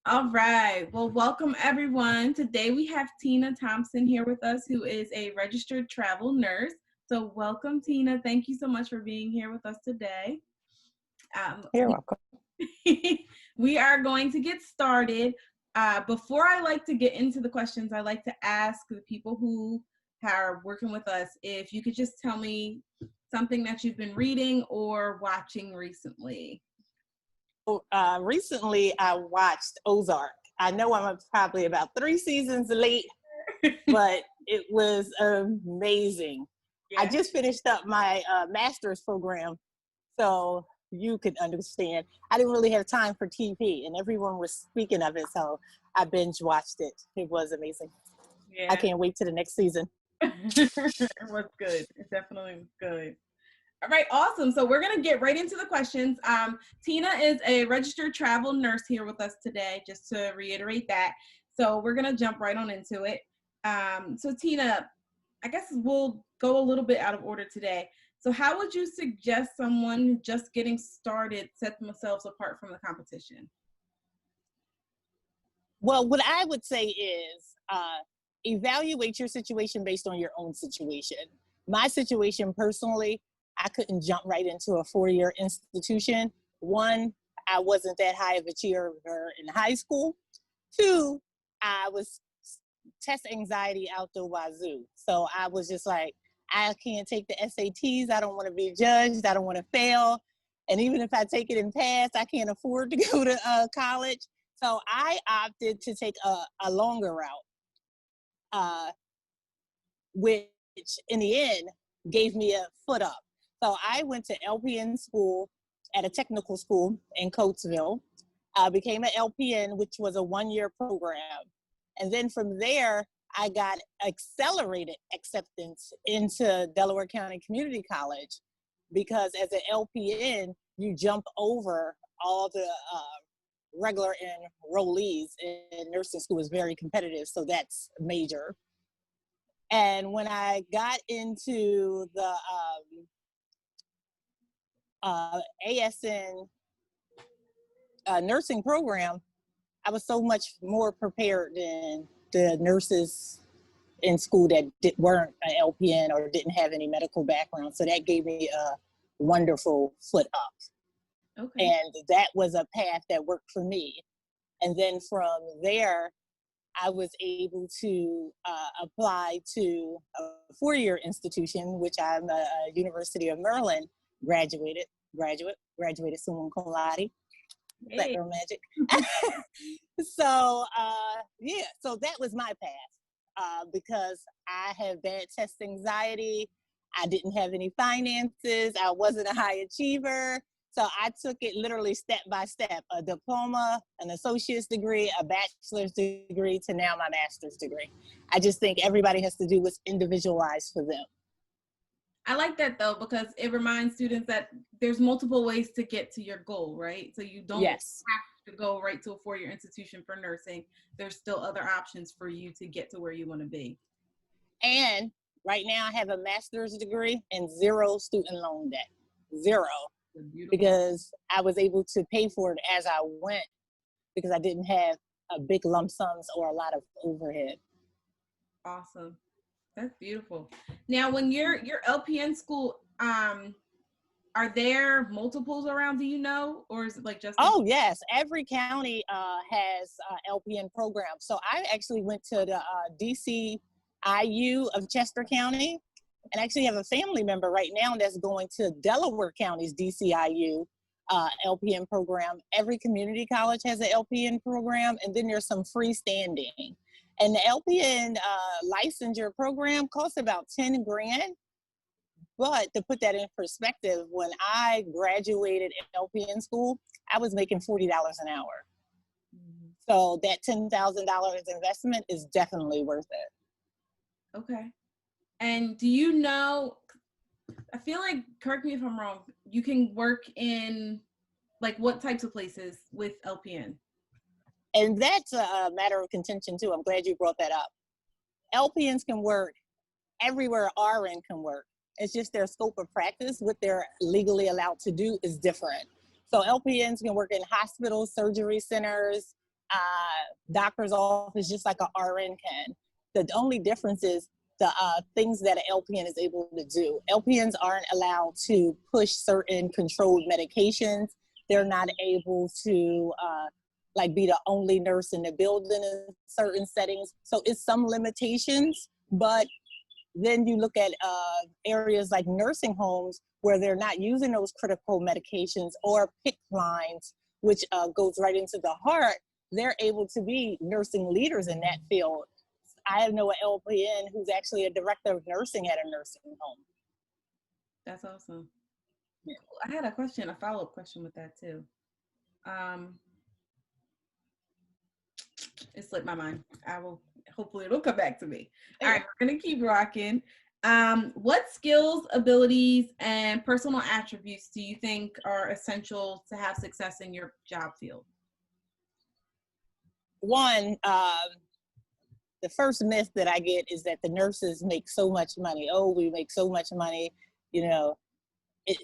All right. Well, welcome everyone. Today we have Tina Thompson here with us, who is a registered travel nurse. So, welcome, Tina. Thank you so much for being here with us today. Um, You're we, welcome. we are going to get started. Before I like to get into the questions, I like to ask the people who are working with us if you could just tell me something that you've been reading or watching recently. Recently, I watched Ozark. I know I'm probably about 3 seasons late, but it was amazing. I Yeah. just finished up my master's program, so you could understand. I didn't really have time for TV, and everyone was speaking of it, so I binge watched it. It was amazing. I Yeah. can't wait to the next season. It was good. It definitely was good. All right, awesome. So we're gonna get right into the questions. Tina is a registered travel nurse here with us today, just to reiterate that. So we're gonna jump right on into it. So Tina, I guess we'll go a little bit out of order today. So how would you suggest someone just getting started set themselves apart from the competition? Well, what I would say is evaluate your situation based on your own situation. My situation personally, I couldn't jump right into a 4-year institution. One, I wasn't that high of a achiever in high school. Two, I was test anxiety out the wazoo. So I was just like, I can't take the SATs. I don't want to be judged. I don't want to fail. And even if I take it and pass, I can't afford to go to college. So I opted to take a longer route, uh, which in the end gave me a foot up. So I went to LPN school at a technical school in Coatesville. I became an LPN, which was a 1-year program. And then from there, I got accelerated acceptance into Delaware County Community College because as an LPN, you jump over all the regular enrollees, and nursing school is very competitive, so that's major. And when I got into the ASN nursing program, I was so much more prepared than the nurses in school that weren't an LPN or didn't have any medical background. So that gave me a wonderful foot up. Okay. And that was a path that worked for me. And then from there, I was able to apply to a 4-year institution, which I'm a University of Maryland graduated summa cum laude. Black Hey. girl magic. So yeah, so that was my path because I have bad test anxiety. I didn't have any finances. I wasn't a high achiever. So I took it literally step by step, a diploma, an associate's degree, a bachelor's degree to now my master's degree. I just think everybody has to do what's individualized for them. I like that though, because it reminds students that there's multiple ways to get to your goal, right? So you don't Yes. have to go right to a 4-year institution for nursing. There's still other options for you to get to where you want to be. And right now I have a master's degree and zero student loan debt. Zero. Beautiful. Because I was able to pay for it as I went because I didn't have a big lump sums or a lot of overhead. Awesome. That's beautiful. Now, when your LPN school, are there multiples around? Do you know, or is it like just in? Oh yes, every county has LPN programs. So I actually went to the DCIU of Chester County, and actually have a family member right now that's going to Delaware County's DCIU LPN program. Every community college has an LPN program, and then there's some freestanding. And the LPN licensure program costs about 10 grand. But to put that in perspective, when I graduated LPN school, I was making $40 an hour. Mhm. So that $10,000 investment is definitely worth it. Okay. And do you know? I feel like, correct me if I'm wrong. You can work in like what types of places with LPN? And that's a matter of contention too. I'm glad you brought that up. LPNs can work everywhere RN can work. It's just their scope of practice, what they're legally allowed to do is different. So LPNs can work in hospitals, surgery centers, doctor's office just like a RN can. The only difference is the things that an LPN is able to do. LPNs aren't allowed to push certain controlled medications. They're not able to like be the only nurse in the building in certain settings. So it's some limitations, but then you look at areas like nursing homes where they're not using those critical medications or PICC lines, which goes right into the heart. They're able to be nursing leaders in that field. I know an LPN who's actually a director of nursing at a nursing home. That's awesome. Yeah. I had a follow-up question with that too. It slipped my mind. Hopefully it'll come back to me. All right, we're gonna keep rocking. What skills, abilities, and personal attributes do you think are essential to have success in your job field? One, the first myth that I get is that the nurses make so much money. Oh, we make so much money. You know,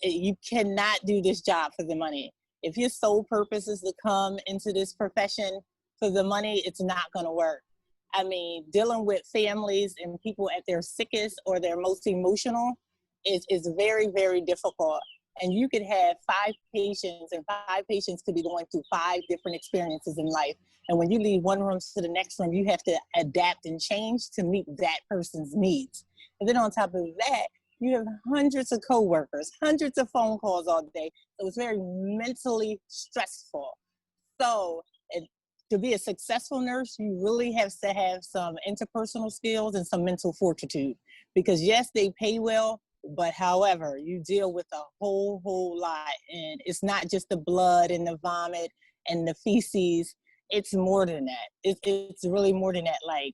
you cannot do this job for the money. If your sole purpose is to come into this profession for the money, it's not going to work. I mean, dealing with families and people at their sickest or their most emotional is very, very difficult. And you could have 5 patients, and 5 patients could be going through 5 different experiences in life. And when you leave one room to the next room, you have to adapt and change to meet that person's needs. And then on top of that, you have hundreds of coworkers, hundreds of phone calls all day. So it's very mentally stressful. So to be a successful nurse, you really have to have some interpersonal skills and some mental fortitude. Because yes, they pay well, but however, you deal with a whole lot. And it's not just the blood and the vomit and the feces. It's more than that. It's really more than that. Like,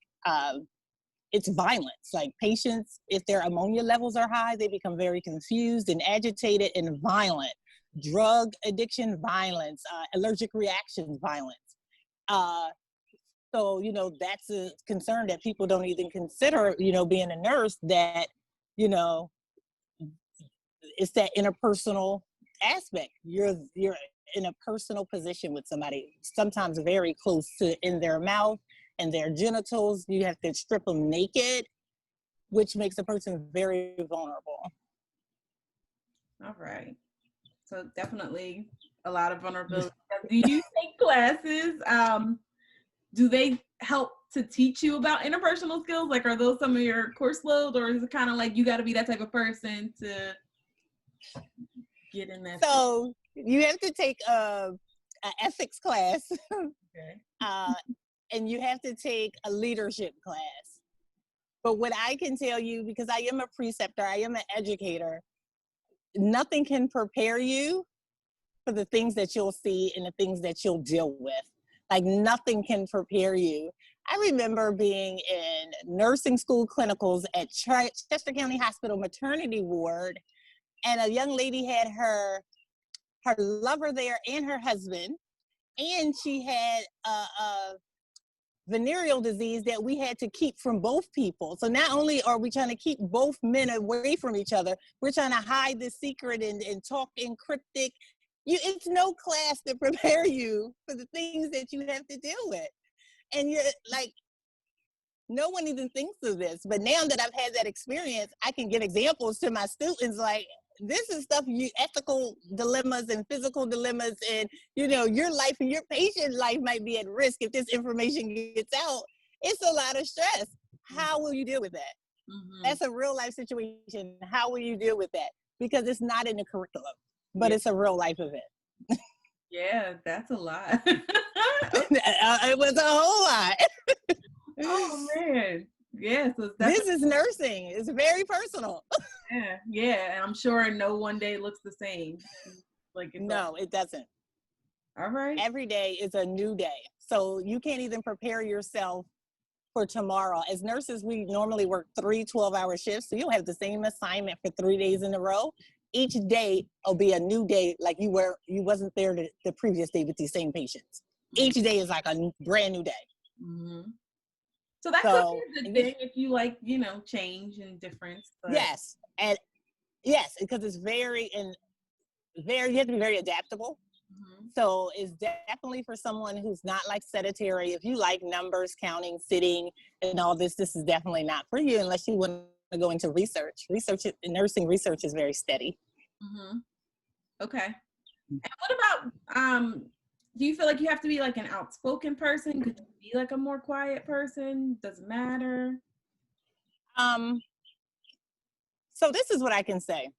it's violence. Like patients, if their ammonia levels are high, they become very confused and agitated and violent. Drug addiction, violence, allergic reactions, violence. So, you know, that's a concern that people don't even consider, you know, being a nurse, that, you know, it's that interpersonal aspect. You're in a personal position with somebody, sometimes very close to in their mouth and their genitals. You have to strip them naked, which makes a person very vulnerable. All right. So definitely a lot of vulnerability. Do you take classes? Do they help to teach you about interpersonal skills? Like, are those some of your course loads, or is it kind of like you got to be that type of person to get in that? So you have to take an ethics class, okay. And you have to take a leadership class. But what I can tell you, because I am a preceptor, I am an educator, nothing can prepare you for the things that you'll see and the things that you'll deal with. Like, nothing can prepare you. I remember being in nursing school clinicals at Chester County Hospital maternity ward, and a young lady had her lover there and her husband, and she had a venereal disease that we had to keep from both people. So not only are we trying to keep both men away from each other, we're trying to hide the secret and talk in cryptic. It's no class to prepare you for the things that you have to deal with. And you're like, no one even thinks of this. But now that I've had that experience, I can give examples to my students, like, this is stuff, ethical dilemmas and physical dilemmas, and, you know, your life and your patient life might be at risk if this information gets out. It's a lot of stress. How will you deal with that? Mm-hmm. That's a real life situation. How will you deal with that? Because it's not in the curriculum, but it's a real life event. Yeah, that's a lot. It was a whole lot. Oh man. Yeah, so this is nursing. It's very personal. Yeah, and I'm sure no one day looks the same. Like, no, it doesn't. All right. Every day is a new day. So you can't even prepare yourself for tomorrow. As nurses, we normally work 3 12-hour shifts. So you'll have the same assignment for 3 days in a row. Each day will be a new day, like you wasn't there the previous day with these same patients. Mm-hmm. Each day is like a brand new day. Mm-hmm. So that's a good thing if you like, you know, change and difference. But. Yes. And yes, because it's you have to be very adaptable. Mm-hmm. So it's definitely for someone who's not like sedentary. If you like numbers, counting, sitting, and all this, this is definitely not for you unless you want to go into research. Nursing research is very steady. Mm-hmm. Okay. And what about, do you feel like you have to be like an outspoken person? Could you be like a more quiet person? Doesn't matter. So this is what I can say.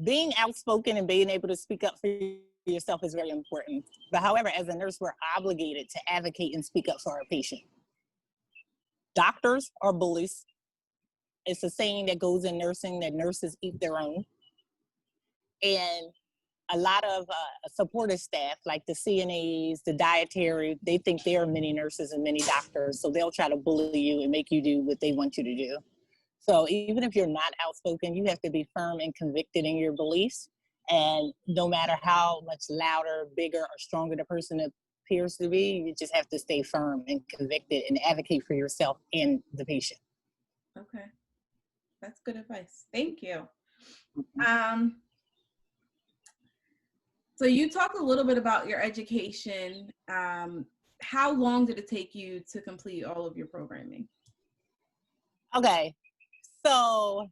Being outspoken and being able to speak up for yourself is very important. But however, as a nurse, we're obligated to advocate and speak up for our patient. Doctors are bullies. It's a saying that goes in nursing that nurses eat their own. And a lot of supportive staff, like the CNAs, the dietary, they think they are many nurses and many doctors. So they'll try to bully you and make you do what they want you to do. So even if you're not outspoken, you have to be firm and convicted in your beliefs. And no matter how much louder, bigger, or stronger the person appears to be, you just have to stay firm and convicted and advocate for yourself and the patient. Okay. That's good advice. Thank you. So you talked a little bit about your education. How long did it take you to complete all of your programming? Okay. So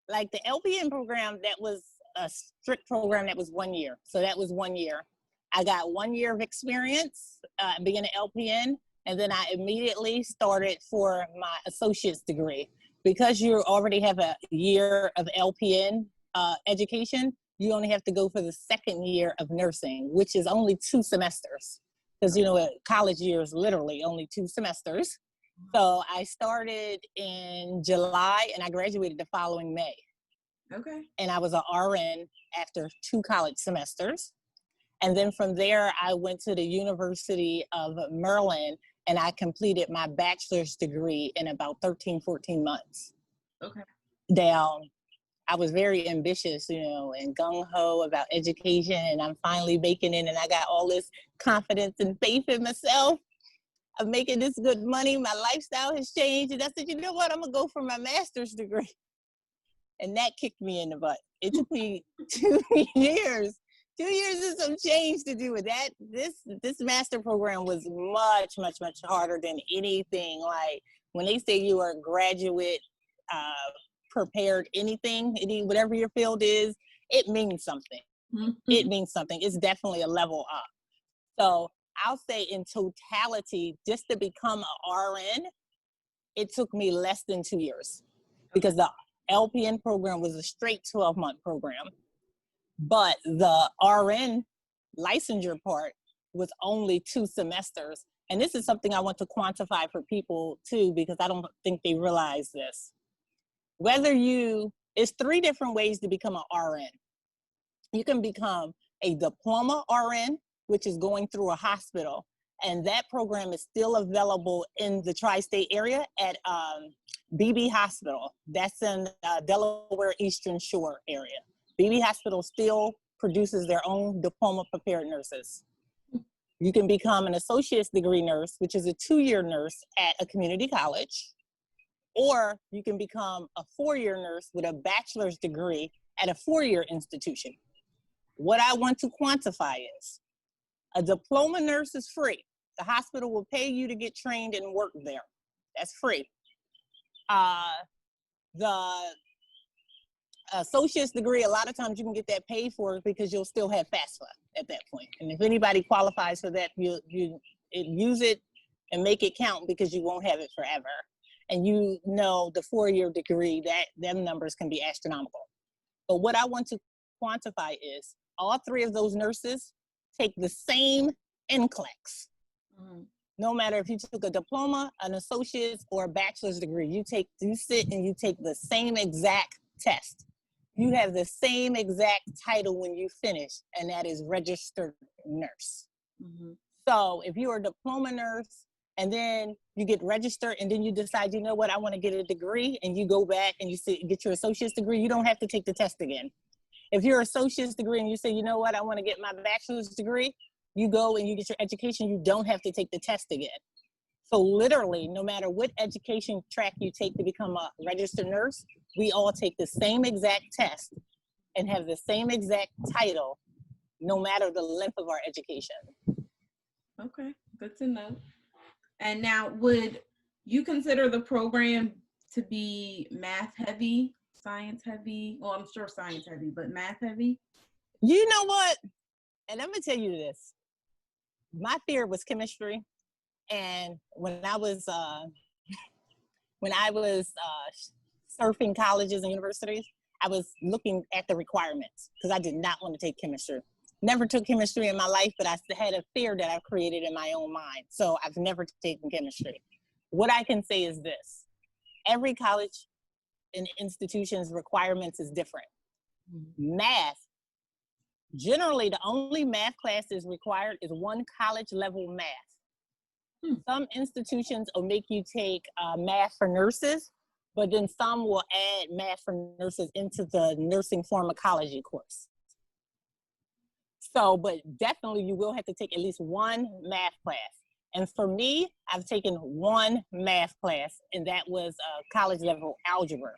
like the LPN program, that was a strict program that was 1 year. So that was 1 year. I got 1 year of experience being an LPN, and then I immediately started for my associate's degree. Because you already have a year of LPN education, you only have to go for the second year of nursing, which is only 2 semesters. Because, you know, a college year is literally only 2 semesters. So I started in July and I graduated the following May. Okay. And I was an RN after 2 college semesters. And then from there, I went to the University of Maryland and I completed my bachelor's degree in about 13, 14 months. Okay. Now, I was very ambitious, you know, and gung-ho about education, and I'm finally making it, and I got all this confidence and faith in myself of making this good money. My lifestyle has changed, and I said, you know what, I'm gonna go for my master's degree. And that kicked me in the butt. It took me 2 years. 2 years and some change to do with that. This master program was much, much, much harder than anything. Like when they say you are graduate prepared anything, whatever your field is, it means something. Mm-hmm. It means something. It's definitely a level up. So I'll say in totality, just to become an RN, it took me less than 2 years because the LPN program was a straight 12-month program. But the RN licensure part was only 2 semesters. And this is something I want to quantify for people too, because I don't think they realize this. It's 3 different ways to become an RN. You can become a diploma RN, which is going through a hospital. And that program is still available in the tri-state area at BB Hospital. That's in Delaware Eastern Shore area. BB Hospital still produces their own diploma prepared nurses. You can become an associate's degree nurse, which is a 2-year nurse at a community college. Or you can become a 4-year nurse with a bachelor's degree at a 4-year institution. What I want to quantify is a diploma nurse is free. The hospital will pay you to get trained and work there. That's free. The associate's degree, a lot of times you can get that paid for because you'll still have FAFSA at that point. And if anybody qualifies for that, you use it and make it count because you won't have it forever. And you know the 4-year degree, them numbers can be astronomical. But what I want to quantify is all 3 of those nurses take the same NCLEX. Mm-hmm. No matter if you took a diploma, an associate's, or a bachelor's degree, you sit and you take the same exact test. You have the same exact title when you finish, and that is registered nurse. Mm-hmm. So if you're a diploma nurse and then you get registered and then you decide, you know what, I want to get a degree, and you go back and you get your associate's degree, you don't have to take the test again. If you're associate's degree and you say, you know what, I want to get my bachelor's degree, you go and you get your education, you don't have to take the test again. So literally, no matter what education track you take to become a registered nurse, we all take the same exact test and have the same exact title no matter the length of our education. Okay, good to know. And now, would you consider the program to be math heavy, science heavy? Well, I'm sure science heavy, but math heavy? You know what? And I'm gonna tell you this. My fear was chemistry. And when I was surfing colleges and universities, I was looking at the requirements because I did not want to take chemistry. Never took chemistry in my life, but I had a fear that I've created in my own mind. So I've never taken chemistry. What I can say is this: every college and institution's requirements is different. Math, generally the only math classes required is one college level math. Some institutions will make you take math for nurses, but then some will add math for nurses into the nursing pharmacology course. So, but definitely you will have to take at least one math class. And for me, I've taken one math class, and that was college level algebra.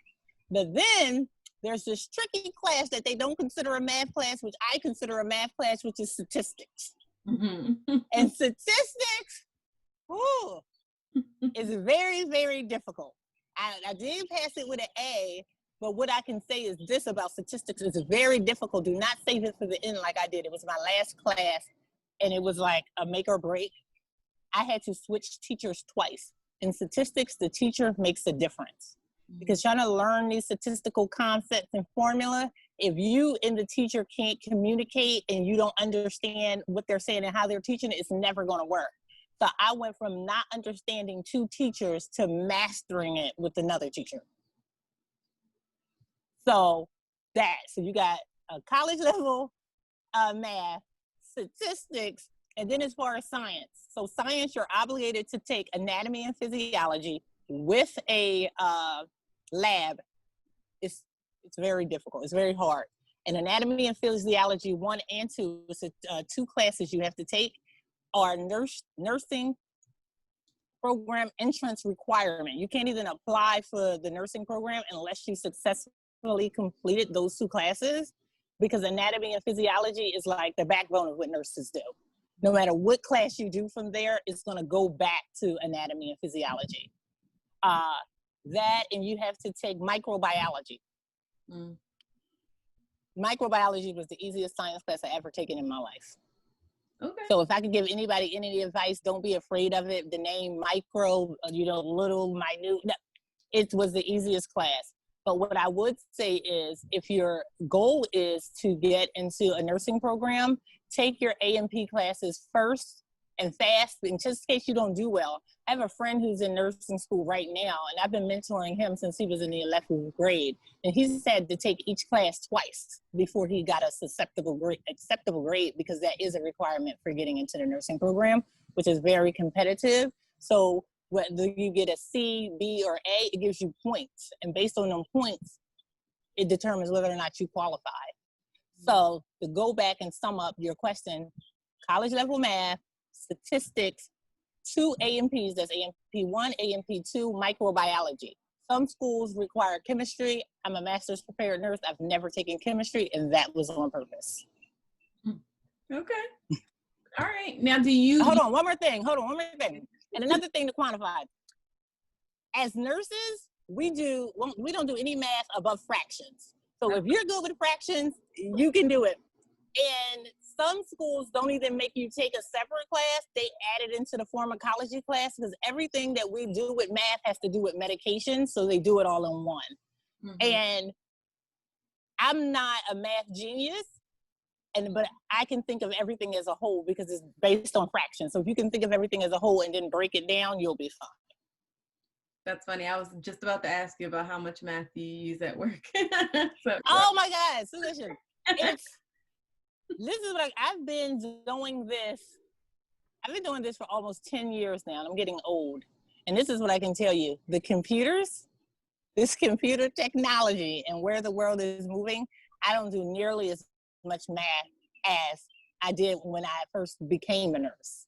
But then there's this tricky class that they don't consider a math class, which I consider a math class, which is statistics. And statistics, ooh, is very, very difficult. I did pass it with an A, but what I can say is this about statistics: it's very difficult. Do not save it for the end like I did. It was my last class, and it was like a make or break. I had to switch teachers twice. In statistics, the teacher makes a difference. Because trying to learn these statistical concepts and formula, if you and the teacher can't communicate and you don't understand what they're saying and how they're teaching it, it's never going to work. So I went from not understanding two teachers to mastering it with another teacher. So you got a college level math, statistics, and then as far as science. So science, you're obligated to take anatomy and physiology with a lab. It's very difficult. It's very hard. And anatomy and physiology 1 and 2 is two classes you have to take are nursing program entrance requirement. You can't even apply for the nursing program unless you successfully completed those two classes, because anatomy and physiology is like the backbone of what nurses do. No matter what class you do from there, it's going to go back to anatomy and physiology. That, and you have to take microbiology. Microbiology was the easiest science class I ever taken in my life. Okay. So if I could give anybody any advice, don't be afraid of it. The name micro, little, minute, it was the easiest class. But what I would say is, if your goal is to get into a nursing program, take your A&P classes first and fast, in just in case you don't do well. I have a friend who's in nursing school right now, and I've been mentoring him since he was in the 11th grade. And he said to take each class twice before he got a acceptable grade, because that is a requirement for getting into the nursing program, which is very competitive. So whether you get a C, B, or A, it gives you points. And based on them points, it determines whether or not you qualify. So to go back and sum up your question, college level math, statistics, 2 A&Ps, that's A&P 1, A&P 2, microbiology. Some schools require chemistry. I'm a master's prepared nurse. I've never taken chemistry, and that was on purpose. Okay. All right. Now, do you... Hold on, one more thing. And another thing to quantify. As nurses, we don't do any math above fractions. So if you're good with fractions, you can do it. And some schools don't even make you take a separate class. They add it into the pharmacology class, because everything that we do with math has to do with medication. So they do it all in one. And I'm not a math genius, but I can think of everything as a whole because it's based on fractions. So if you can think of everything as a whole and then break it down, you'll be fine. That's funny. I was just about to ask you about how much math you use at work. Oh my God. So listen, this is what I've been doing this. I've been doing this for almost 10 years now, and I'm getting old. And this is what I can tell you. The computers, this computer technology and where the world is moving, I don't do nearly as much math as I did when I first became a nurse.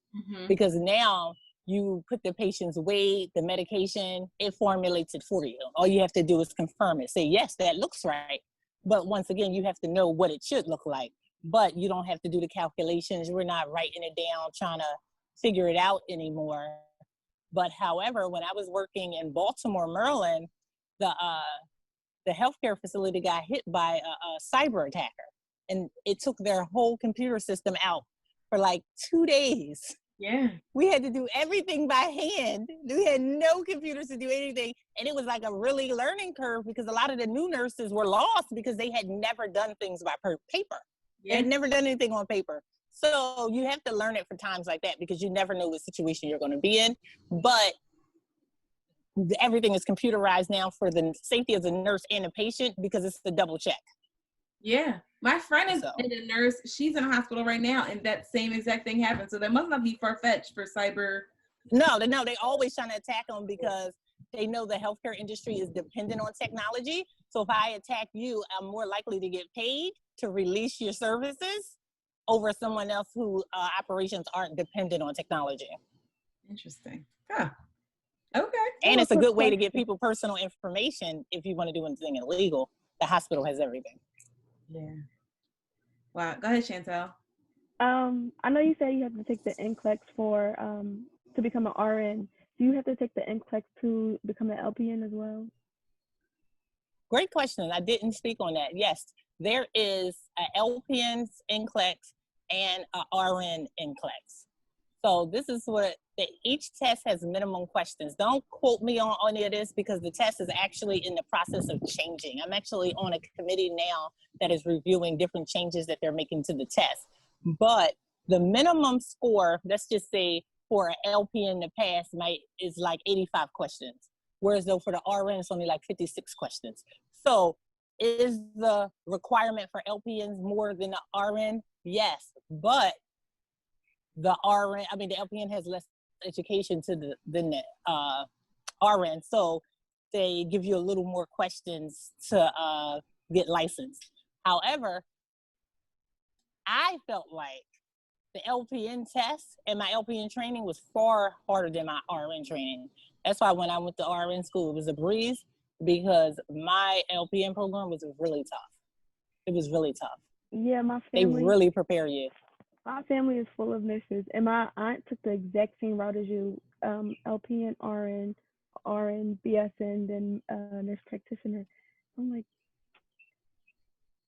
Because now you put the patient's weight, the medication, it formulates it for you. All you have to do is confirm it. Say, yes, that looks right. But once again, you have to know what it should look like. but you don't have to do the calculations. We're not writing it down, trying to figure it out anymore. But however, when I was working in Baltimore, Maryland, the healthcare facility got hit by a cyber attacker, and it took their whole computer system out for like 2 days. Yeah. We had to do everything by hand. We had no computers to do anything. And it was like a really learning curve because a lot of the new nurses were lost because they had never done things by paper. Yeah. They had never done anything on paper. So you have to learn it for times like that because you never know what situation you're going to be in. But everything is computerized now for the safety of the nurse and the patient because it's the double check. Yeah. My friend is a nurse. She's in a hospital right now, and that same exact thing happened. So that must not be far-fetched for cyber. No, they always trying to attack them because they know the healthcare industry is dependent on technology. So if I attack you, I'm more likely to get paid to release your services over someone else who operations aren't dependent on technology. Interesting. Huh. Okay. And it's a good way to get people personal information if you want to do anything illegal. The hospital has everything. Yeah. Wow. Go ahead, Chantel. I know you said you have to take the NCLEX for to become an RN. Do you have to take the NCLEX to become an LPN as well? Great question. I didn't speak on that. Yes, there is an LPN's NCLEX and an RN NCLEX. So this is what each test has minimum questions. Don't quote me on any of this because the test is actually in the process of changing. I'm actually on a committee now that is reviewing different changes that they're making to the test. But the minimum score, let's just say for an LPN to pass is like 85 questions. Whereas though for the RN, it's only like 56 questions. So is the requirement for LPNs more than the RN? Yes, but the LPN has less education than the RN. So they give you a little more questions to get licensed. However, I felt like the LPN test and my LPN training was far harder than my RN training. That's why when I went to RN school, it was a breeze because my LPN program was really tough. It was really tough. Yeah, my family. They really prepare you. My family is full of nurses, and my aunt took the exact same route as you, LPN, RN, BSN, then nurse practitioner. I'm like,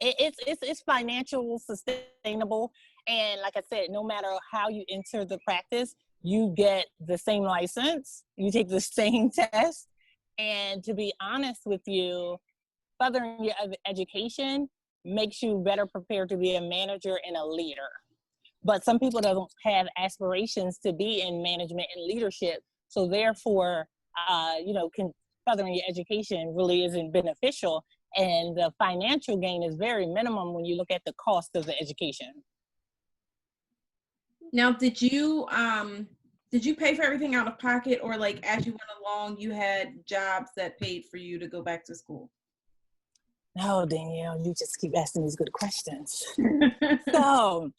it's financial sustainable, and like I said, no matter how you enter the practice, you get the same license, you take the same test, and to be honest with you, furthering your education makes you better prepared to be a manager and a leader. But some people don't have aspirations to be in management and leadership. So therefore, furthering your education really isn't beneficial. And the financial gain is very minimum when you look at the cost of the education. Now, did you pay for everything out of pocket, or like as you went along, you had jobs that paid for you to go back to school? No, Danielle, you just keep asking these good questions. So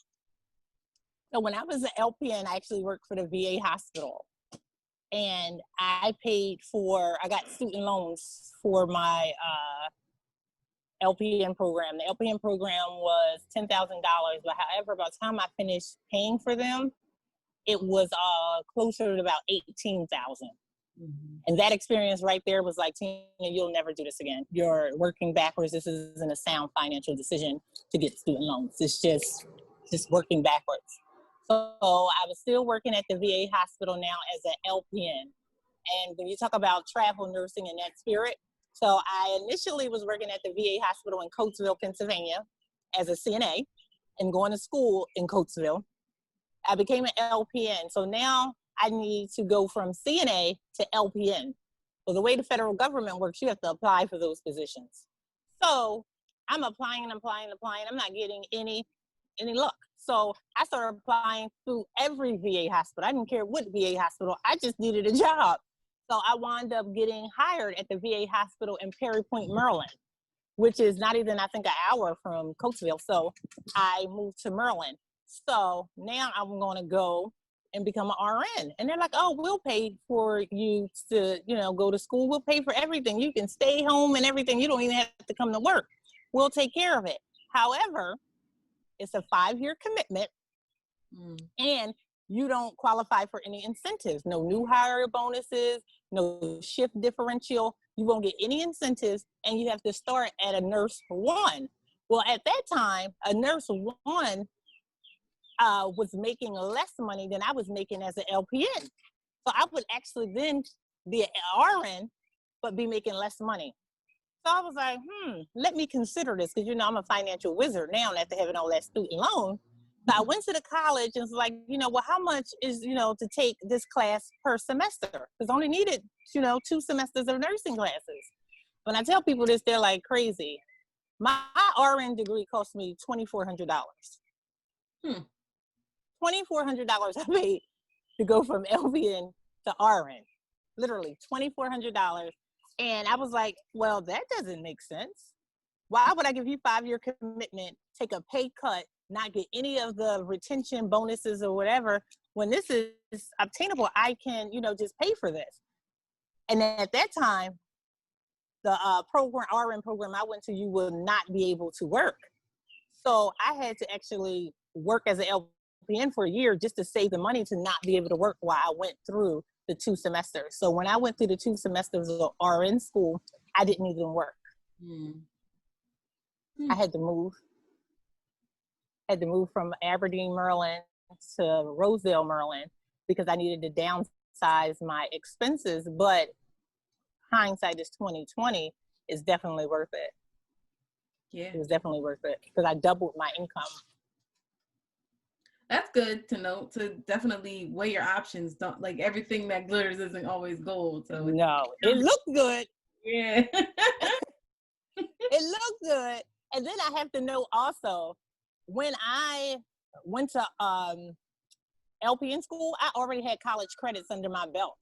when I was an LPN, I actually worked for the VA hospital, and I got student loans for my LPN program. The LPN program was $10,000, but however, by the time I finished paying for them, it was closer to about $18,000. Mm-hmm. And that experience right there was like, Tina, you'll never do this again. You're working backwards. This isn't a sound financial decision to get student loans. It's just working backwards. So I was still working at the VA hospital now as an LPN. And when you talk about travel nursing in that spirit, so I initially was working at the VA hospital in Coatesville, Pennsylvania as a CNA and going to school in Coatesville. I became an LPN. So now I need to go from CNA to LPN. So the way the federal government works, you have to apply for those positions. So I'm applying. I'm not getting any luck. So I started applying through every VA hospital. I didn't care what VA hospital. I just needed a job. So I wound up getting hired at the VA hospital in Perry Point, Maryland, which is not even, I think, an hour from Coatesville. So I moved to Maryland. So now I'm going to go and become an RN. And they're like, oh, we'll pay for you to, go to school. We'll pay for everything. You can stay home and everything. You don't even have to come to work. We'll take care of it. However, It's a 5-year commitment, and you don't qualify for any incentives. No new hire bonuses, no shift differential. You won't get any incentives, and you have to start at a nurse 1. Well, at that time, a nurse 1 was making less money than I was making as an LPN. So I would actually then be an RN, but be making less money. So I was like, let me consider this, because, I'm a financial wizard now after having all that student loan. So I went to the college and was like, well, how much is, to take this class per semester? Because I only needed, 2 semesters of nursing classes. When I tell people this, they're like crazy. My RN degree cost me $2,400. $2,400 I paid to go from LPN to RN. Literally $2,400. And I was like, well, that doesn't make sense. Why would I give you 5-year commitment, take a pay cut, not get any of the retention bonuses or whatever, when this is obtainable? I can, just pay for this. And at that time, the RN program I went to, you will not be able to work. So I had to actually work as an LPN for a year just to save the money to not be able to work while I went through the 2 semesters. So when I went through the 2 semesters of RN school, I didn't even work. I had to move. From Aberdeen, Maryland to Rosedale, Maryland, because I needed to downsize my expenses. But hindsight is 2020, is definitely worth it. Yeah, it was definitely worth it because I doubled my income. That's good to know, to definitely weigh your options. Don't, like, everything that glitters isn't always gold. So no, it looked good. Yeah. It looked good. And then I have to know also, when I went to LPN school, I already had college credits under my belt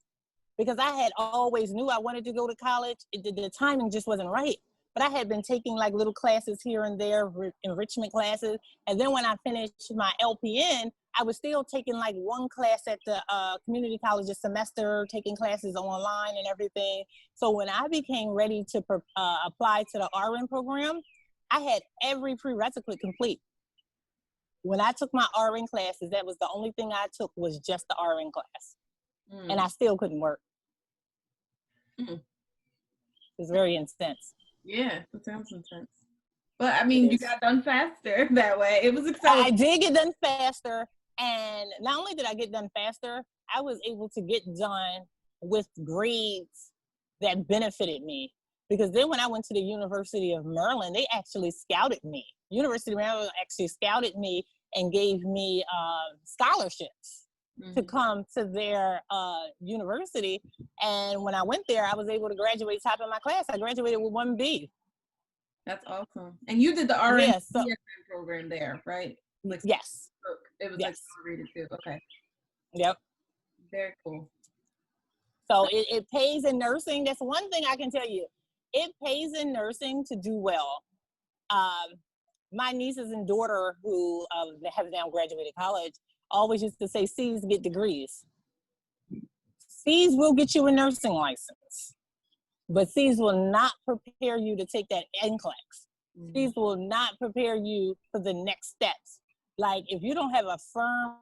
because I had always knew I wanted to go to college. The timing just wasn't right. But I had been taking like little classes here and there, enrichment classes. And then when I finished my LPN, I was still taking like one class at the community college a semester, taking classes online and everything. So when I became ready to apply to the RN program, I had every prerequisite complete. When I took my RN classes, that was the only thing I took was just the RN class. And I still couldn't work. It was very intense. Yeah, that sounds intense. But I mean, you got done faster that way. It was exciting. I did get done faster. And not only did I get done faster, I was able to get done with grades that benefited me. Because then when I went to the University of Maryland, they actually scouted me. University of Maryland actually scouted me and gave me scholarships to come to their university. And when I went there, I was able to graduate top of my class. I graduated with 1B. That's awesome. And you did the RN program there, right? Like, yes. It was like accelerated too. Okay. Yep. Very cool. So it pays in nursing. That's one thing I can tell you. It pays in nursing to do well. My nieces and daughter who have now graduated college always used to say C's get degrees. C's will get you a nursing license, but C's will not prepare you to take that NCLEX. C's will not prepare you for the next steps. Like, if you don't have a firm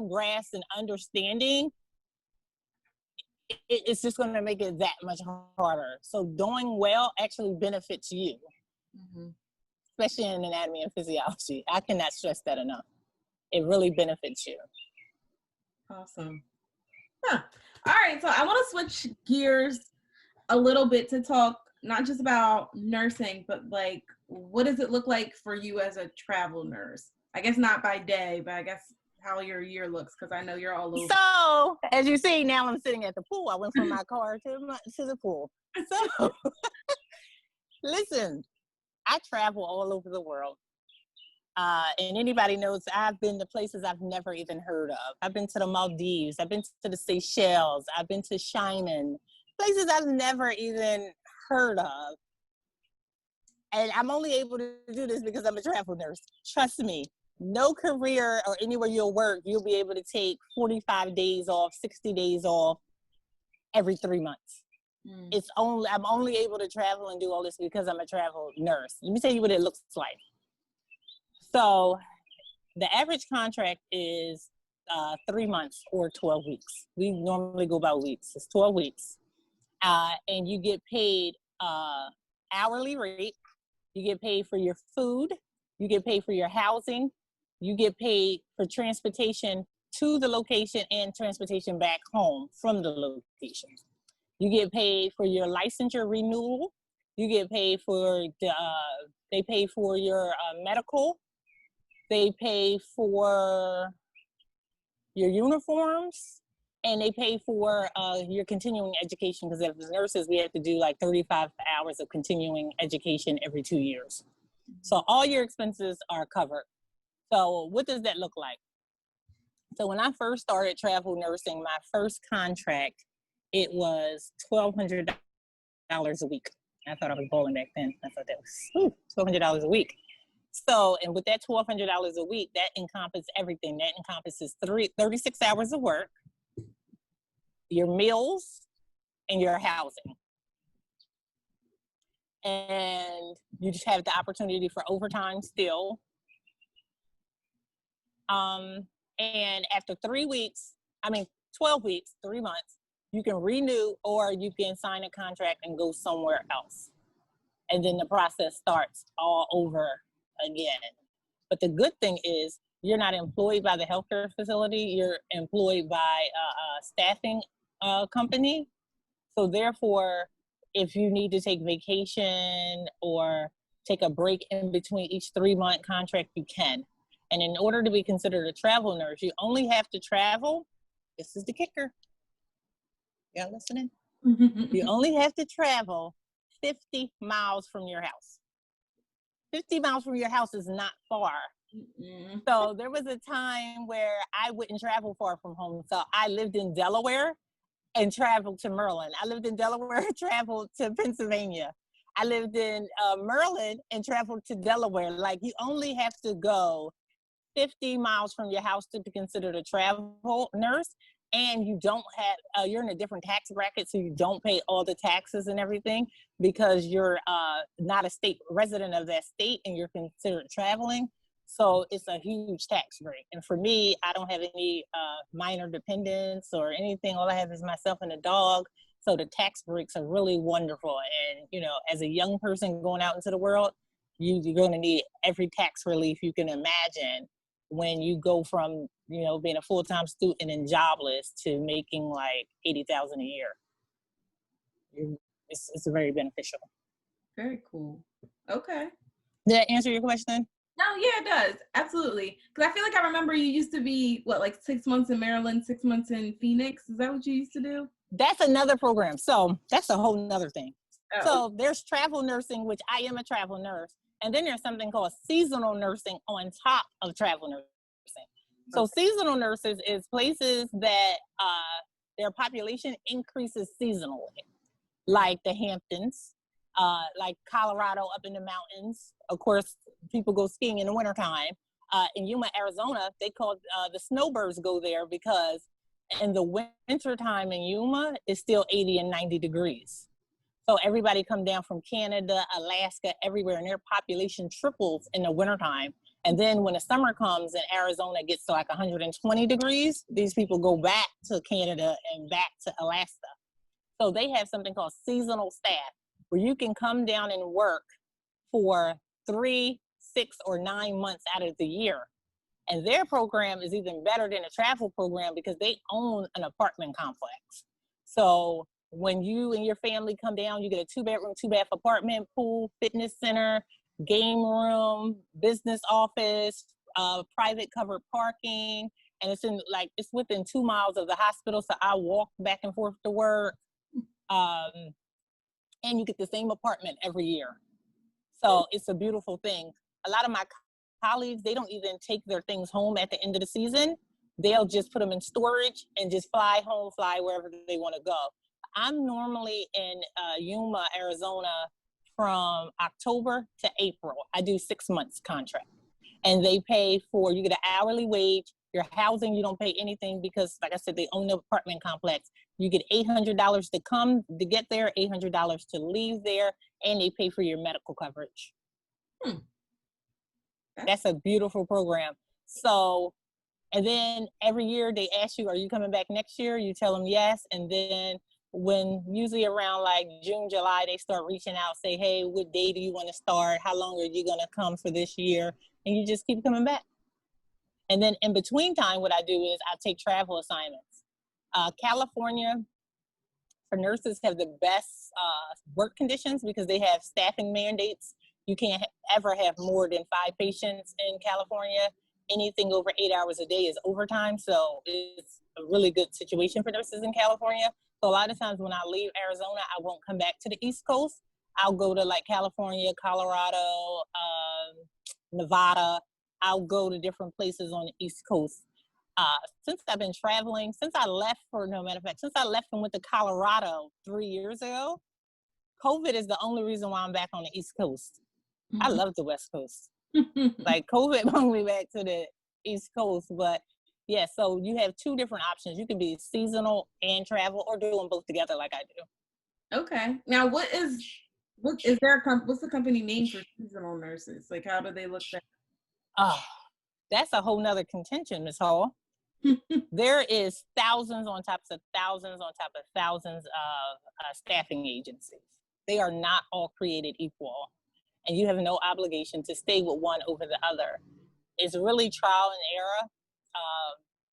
grasp and understanding, it's just going to make it that much harder. So doing well actually benefits you, especially in anatomy and physiology. I cannot stress that enough. It really benefits you. Awesome. Huh. All right, so I want to switch gears a little bit to talk not just about nursing, but like, what does it look like for you as a travel nurse? I guess not by day, but I guess how your year looks, because I know you're all over. So, as you see, now I'm sitting at the pool. I went from my car to the pool. So, listen, I travel all over the world. And anybody knows I've been to places I've never even heard of. I've been to the Maldives. I've been to the Seychelles. I've been to Xiamen, places I've never even heard of. And I'm only able to do this because I'm a travel nurse. Trust me, no career or anywhere you'll work, you'll be able to take 45 days off, 60 days off every 3 months. I'm only able to travel and do all this because I'm a travel nurse. Let me tell you what it looks like. So The average contract is 3 months or 12 weeks. We normally go by weeks. It's 12 weeks. And you get paid hourly rate. You get paid for your food. You get paid for your housing. You get paid for transportation to the location and transportation back home from the location. You get paid for your licensure renewal. You get paid for they pay for your medical. They pay for your uniforms, and they pay for your continuing education, because as nurses, we have to do like 35 hours of continuing education every 2 years. So all your expenses are covered. So what does that look like? So when I first started travel nursing, my first contract, it was $1,200 a week. I thought I was bowling back then. I thought that was $1,200 a week. So, and with that $1,200 a week, that encompasses everything. That encompasses 36 hours of work, your meals, and your housing. And you just have the opportunity for overtime still. And after 12 weeks, 3 months, you can renew or you can sign a contract and go somewhere else. And then the process starts all over again. But the good thing is you're not employed by the healthcare facility. You're employed by a staffing company. So therefore, if you need to take vacation or take a break in between each 3-month contract, you can. And in order to be considered a travel nurse, you only have to travel. This is the kicker. Y'all listening? You only have to travel 50 miles from your house. 50 miles from your house is not far. Mm-hmm. So there was a time where I wouldn't travel far from home. So I lived in Delaware and traveled to Maryland. I lived in Delaware and traveled to Pennsylvania. I lived in Maryland and traveled to Delaware. Like, you only have to go 50 miles from your house to be considered a travel nurse. And you don't have, you're in a different tax bracket, so you don't pay all the taxes and everything because you're not a state resident of that state and you're considered traveling. So it's a huge tax break. And for me, I don't have any minor dependents or anything. All I have is myself and a dog. So the tax breaks are really wonderful. And, you know, as a young person going out into the world, you're going to need every tax relief you can imagine when you go from, you know, being a full-time student and jobless to making like $80,000 a year. It's very beneficial. Very cool. Okay. Did that answer your question? No, yeah, it does. Absolutely. Because I feel like I remember you used to be, like 6 months in Maryland, 6 months in Phoenix. Is that what you used to do? That's another program. So that's a whole nother thing. Oh. So there's travel nursing, which I am a travel nurse. And then there's something called seasonal nursing on top of travel nursing. So seasonal nurses is places that their population increases seasonally, like the Hamptons, like Colorado up in the mountains. Of course, people go skiing in the wintertime. In Yuma, Arizona, they call the snowbirds go there because in the wintertime in Yuma, it's still 80 and 90 degrees. So everybody come down from Canada, Alaska, everywhere, and their population triples in the wintertime. And then when the summer comes and Arizona gets to like 120 degrees, these people go back to Canada and back to Alaska. So they have something called seasonal staff, where you can come down and work for 3, 6, or 9 months out of the year. And their program is even better than a travel program because they own an apartment complex. So when you and your family come down, you get a 2-bedroom, 2-bath apartment, pool, fitness center, game room, business office, private covered parking, and it's within 2 miles of the hospital. So I walk back and forth to work, and you get the same apartment every year. So it's a beautiful thing. A lot of my colleagues, they don't even take their things home at the end of the season. They'll just put them in storage and just fly home, fly wherever they want to go. I'm normally in Yuma, Arizona from October to April. I do 6 months contract. And they pay for, you get an hourly wage, your housing, you don't pay anything because, like I said, they own the apartment complex. You get $800 to come to get there, $800 to leave there, and they pay for your medical coverage. That's a beautiful program. So, and then every year they ask you, are you coming back next year? You tell them yes. And then when usually around like June, July, they start reaching out, say, hey, what day do you want to start? How long are you going to come for this year? And you just keep coming back. And then in between time, what I do is I take travel assignments. California for nurses have the best work conditions because they have staffing mandates. You can't ever have more than 5 patients in California. Anything over 8 hours a day is overtime. So it's a really good situation for nurses in California. So a lot of times when I leave Arizona, I won't come back to the East Coast. I'll go to like California, Colorado, Nevada. I'll go to different places on the East Coast. Since I've been traveling, since I left and went to Colorado 3 years ago, COVID is the only reason why I'm back on the East Coast. I love the West Coast. Like COVID brought me back to the East Coast, but yeah, so you have 2 different options. You can be seasonal and travel or do them both together like I do. Okay. Now what's the company name for seasonal nurses? Like how do they look like? Oh, that's a whole nother contention, Ms. Hall. There is thousands on top of thousands of staffing agencies. They are not all created equal, and you have no obligation to stay with one over the other. It's really trial and error,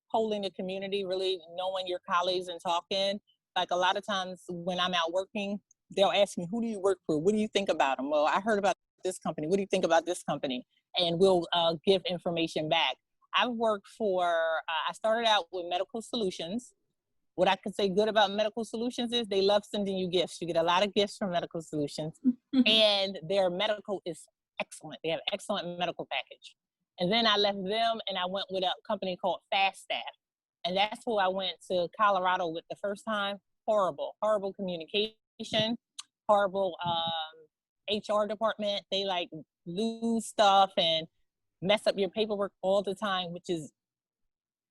holding the community, really knowing your colleagues and talking. Like a lot of times when I'm out working, they'll ask me, who do you work for? What do you think about them? Well, I heard about this company. What do you think about this company? And we'll give information back. I've worked for, I started out with Medical Solutions. What I could say good about Medical Solutions is they love sending you gifts. You get a lot of gifts from Medical Solutions, and their medical is excellent. They have excellent medical package. And then I left them and I went with a company called Fast Staff. And that's who I went to Colorado with the first time. Horrible communication, horrible HR department. They like lose stuff and mess up your paperwork all the time, which is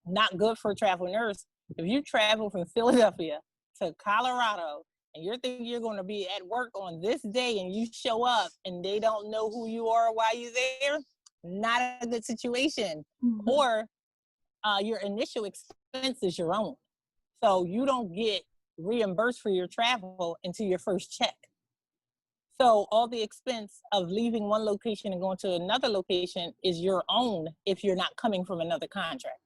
not good for a travel nurse. If you travel from Philadelphia to Colorado and you're thinking you're going to be at work on this day and you show up and they don't know who you are or why you're there, not a good situation. Mm-hmm. Or your initial expense is your own. So you don't get reimbursed for your travel until your first check. So all the expense of leaving one location and going to another location is your own if you're not coming from another contract.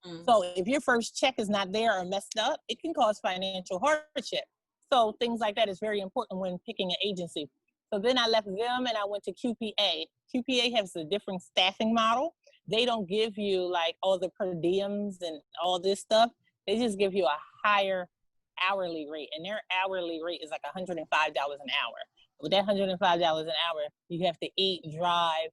Mm-hmm. So if your first check is not there or messed up, it can cause financial hardship. So things like that is very important when picking an agency. So then I left them and I went to QPA. QPA has a different staffing model. They don't give you like all the per diems and all this stuff. They just give you a higher hourly rate, and their hourly rate is like $105 an hour. With that $105 an hour, you have to eat, drive,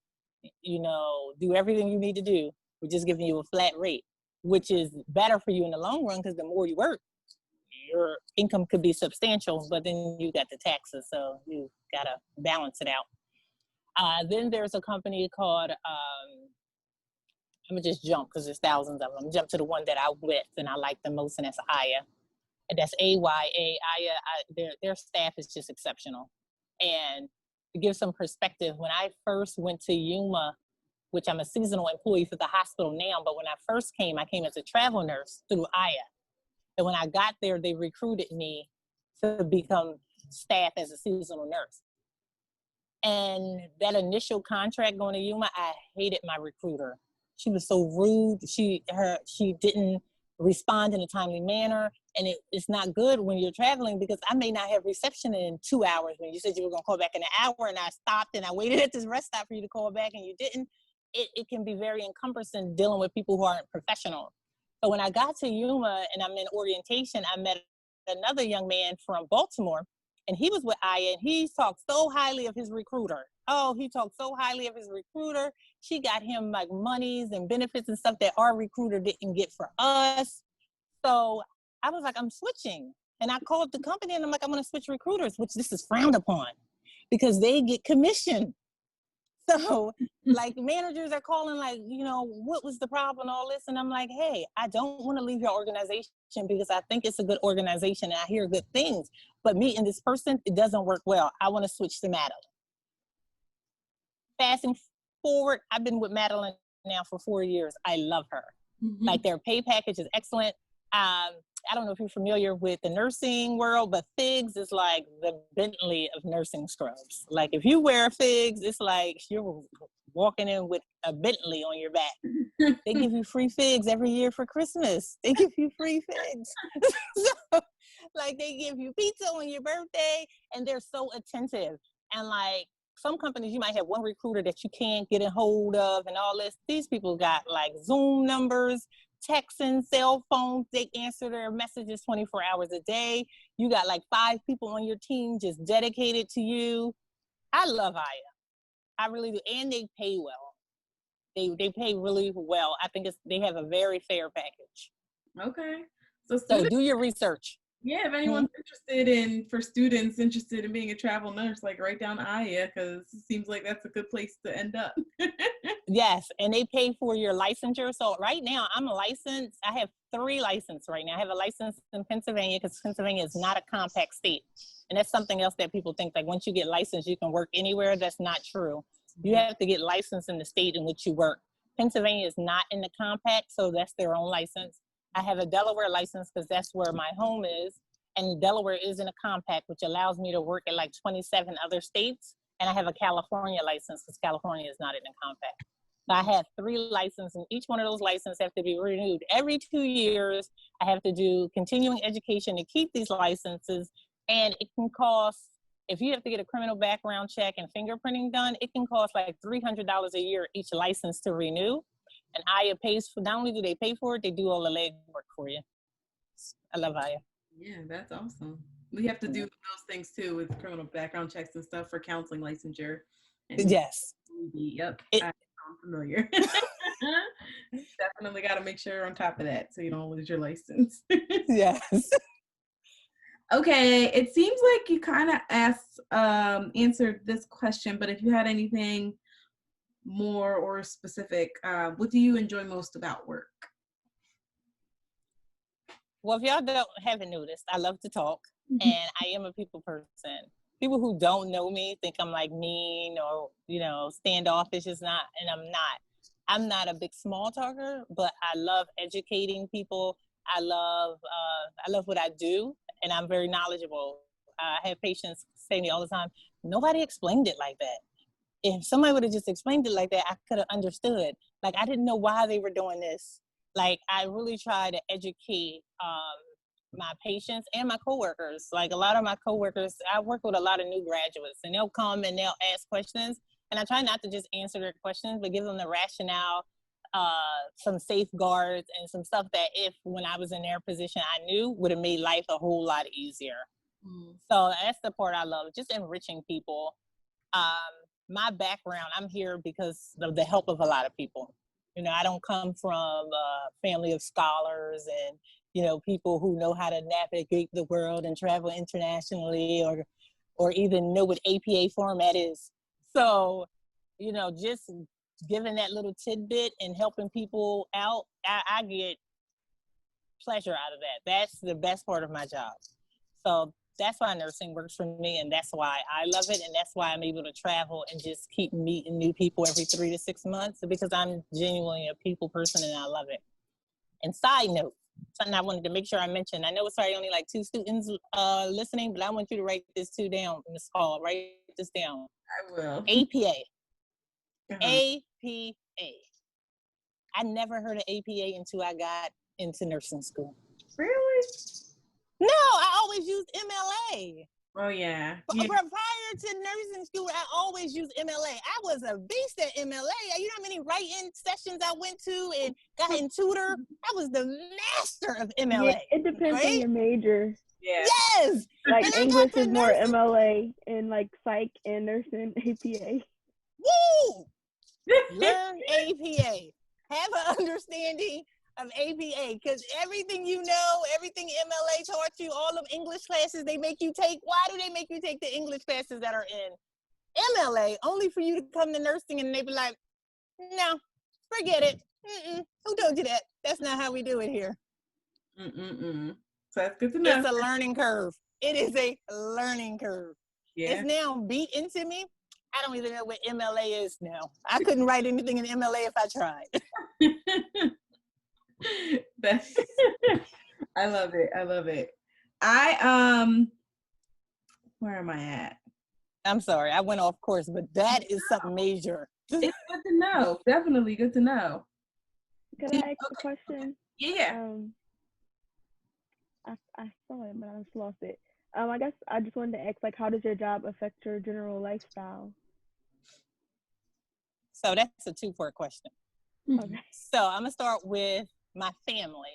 do everything you need to do. We're just giving you a flat rate, which is better for you in the long run because the more you work, your income could be substantial, but then you got the taxes, so you gotta balance it out. Then there's a company called, I'm gonna just jump because there's thousands of them. Jump to the one that I with and I like the most, and that's Aya. And that's AYA. Aya, their staff is just exceptional. And to give some perspective, when I first went to Yuma, which I'm a seasonal employee for the hospital now, but when I first came, I came as a travel nurse through Aya. And when I got there, they recruited me to become staff as a seasonal nurse. And that initial contract going to Yuma, I hated my recruiter. She was so rude. She didn't respond in a timely manner. And it's not good when you're traveling because I may not have reception in 2 hours when you said you were going to call back in an hour and I stopped and I waited at this rest stop for you to call back and you didn't. It can be very encumbersome dealing with people who aren't professional. So when I got to Yuma and I'm in orientation, I met another young man from Baltimore and he was with Aya and he talked so highly of his recruiter. Oh, he talked so highly of his recruiter. She got him like monies and benefits and stuff that our recruiter didn't get for us. So I was like, I'm switching. And I called the company and I'm like, I'm going to switch recruiters, which this is frowned upon because they get commission. So like managers are calling like, what was the problem, all this? And I'm like, hey, I don't want to leave your organization because I think it's a good organization and I hear good things. But meeting this person, it doesn't work well. I want to switch to Madeline. Fast forward, I've been with Madeline now for 4 years. I love her. Mhm. Like their pay package is excellent. I don't know if you're familiar with the nursing world, but FIGS is like the Bentley of nursing scrubs. Like if you wear FIGS, it's like you're walking in with a Bentley on your back. They give you free FIGS every year for Christmas. They give you free FIGS. So, like they give you pizza on your birthday, and they're so attentive. And like some companies, you might have one recruiter that you can't get a hold of and all this. These people got like Zoom numbers, texting, cell phones. They answer their messages 24 hours a day. You got like 5 people on your team just dedicated to you. I love Aya. I really do. And they pay well. They pay really well. I think they have a very fair package. Okay. So do your research. Yeah, if anyone's for students interested in being a travel nurse, like write down Aya, because it seems like that's a good place to end up. Yes, and they pay for your licensure. So right now I'm licensed. I have 3 licenses right now. I have a license in Pennsylvania because Pennsylvania is not a compact state. And that's something else that people think, like once you get licensed, you can work anywhere. That's not true. You have to get licensed in the state in which you work. Pennsylvania is not in the compact, so that's their own license. I have a Delaware license because that's where my home is. And Delaware is in a compact, which allows me to work at like 27 other states. And I have a California license because California is not in a compact. So I have 3 licenses, and each one of those licenses have to be renewed every 2 years. I have to do continuing education to keep these licenses. And it can cost, if you have to get a criminal background check and fingerprinting done, it can cost like $300 a year each license to renew. And Aya pays for, not only do they pay for it, they do all the legwork for you. I love Aya. Yeah, that's awesome. We have to do those things too with criminal background checks and stuff for counseling licensure. And yes. Yep. I'm familiar. Definitely got to make sure you're on top of that so you don't lose your license. Yes. Okay, it seems like you kind of answered this question, but if you had anything more or specific, what do you enjoy most about work? Well, if y'all haven't noticed, I love to talk, and I am a people person. People who don't know me think I'm like mean or, standoffish. Is not, and I'm not. I'm not a big small talker, but I love educating people. I love what I do, and I'm very knowledgeable. I have patients say to me all the time, nobody explained it like that. If somebody would have just explained it like that, I could have understood. Like, I didn't know why they were doing this. Like, I really try to educate my patients and my coworkers. Like, a lot of my coworkers, I work with a lot of new graduates, and they'll come and they'll ask questions. And I try not to just answer their questions, but give them the rationale, some safeguards, and some stuff that when I was in their position, I knew would have made life a whole lot easier. So that's the part I love, just enriching people. My background, I'm here because of the help of a lot of people. I don't come from a family of scholars and, people who know how to navigate the world and travel internationally or even know what APA format is. So, just giving that little tidbit and helping people out, I get pleasure out of that. That's the best part of my job. So that's why nursing works for me, and that's why I love it, and that's why I'm able to travel and just keep meeting new people every 3 to 6 months, because I'm genuinely a people person and I love it. And side note, something I wanted to make sure I mentioned, I know it's probably only like 2 students listening, but I want you to write this too down, Ms. Hall. Write this down. I will. APA. APA. I never heard of APA until I got into nursing school. Really? No, I always used MLA. Oh, yeah. Prior to nursing school, I always used MLA. I was a beast at MLA. You know how many write-in sessions I went to and got in tutor? I was the master of MLA. Yeah, it depends on your major. Yeah. Yes. Like English is more MLA, and like psych and nursing APA. Woo! Learn APA. Have an understanding of APA, because everything everything MLA taught you, all of English classes they make you take, why do they make you take the English classes that are in MLA only for you to come to nursing and they be like, no, forget it. Who told you that? That's not how we do it here. So that's good to know. It's a learning curve. It is a learning curve. Yeah. It's now beat into me. I don't even know what MLA is now. I couldn't write anything in MLA if I tried. I love it. I love it. Where am I at? I'm sorry, I went off course, but that is something major. It's good to know. Definitely good to know. Could I ask a question? Yeah. I saw it, but I just lost it. I guess I just wanted to ask, like, how does your job affect your general lifestyle? So that's a two-part question. Okay. So I'm gonna start with my family.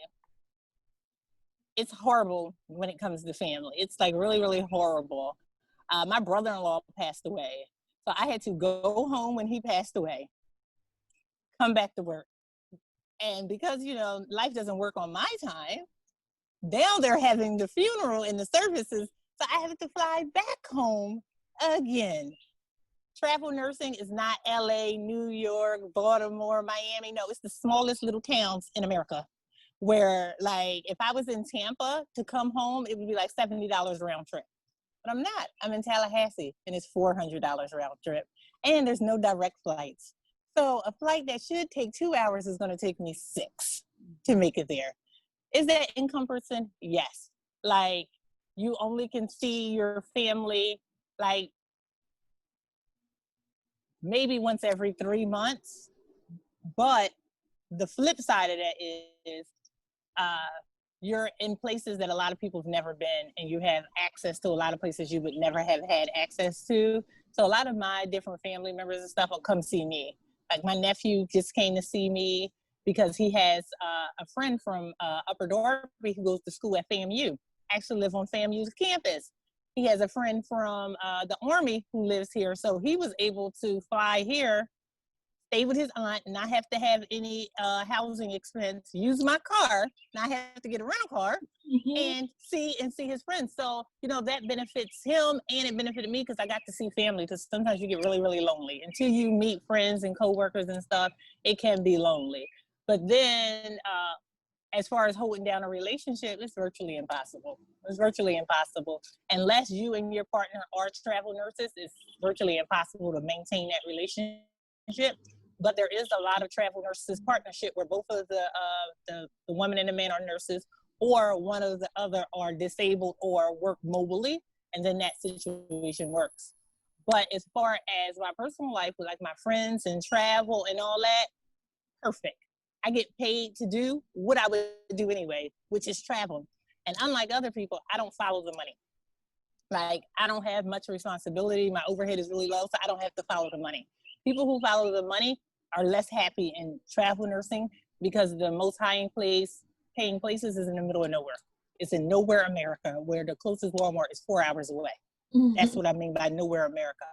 It's horrible when it comes to family. It's like really, really horrible. My brother-in-law passed away. So I had to go home when he passed away, come back to work. And because, you know, life doesn't work on my time, now they're having the funeral and the services. So I have to fly back home again. Travel nursing is not LA, New York, Baltimore, Miami. No, it's the smallest little towns in America where, like, if I was in Tampa to come home, it would be like $70 round trip. But I'm not. I'm in Tallahassee, and it's $400 round trip. And there's no direct flights. So a flight that should take 2 hours is going to take me 6 to make it there. Is that encompassing? Yes. Like, you only can see your family, like, maybe once every 3 months. But the flip side of that is you're in places that a lot of people have never been, and you have access to a lot of places you would never have had access to. So a lot of my different family members and stuff will come see me. Like my nephew just came to see me because he has a friend from Upper Darby who goes to school at FAMU, actually live on FAMU's campus. He has a friend from the Army who lives here. So he was able to fly here, stay with his aunt, not have to have any housing expense, use my car, not have to get a rental car, and see his friends. So, you know, that benefits him and it benefited me because I got to see family, because sometimes you get really, really lonely. Until you meet friends and coworkers and stuff, it can be lonely. But then as far as holding down a relationship, it's virtually impossible. It's virtually impossible. Unless you and your partner are travel nurses, it's virtually impossible to maintain that relationship. But there is a lot of travel nurses partnership where both of the woman and the man are nurses, or one of the other are disabled or work mobily, and then that situation works. But as far as my personal life, with like my friends and travel and all that, perfect. I get paid to do what I would do anyway, which is travel. And unlike other people, I don't follow the money. Like, I don't have much responsibility. My overhead is really low, so I don't have to follow the money. People who follow the money are less happy in travel nursing because the most high paying places is in the middle of nowhere. It's in nowhere America, where the closest Walmart is 4 hours away. That's what I mean by nowhere America.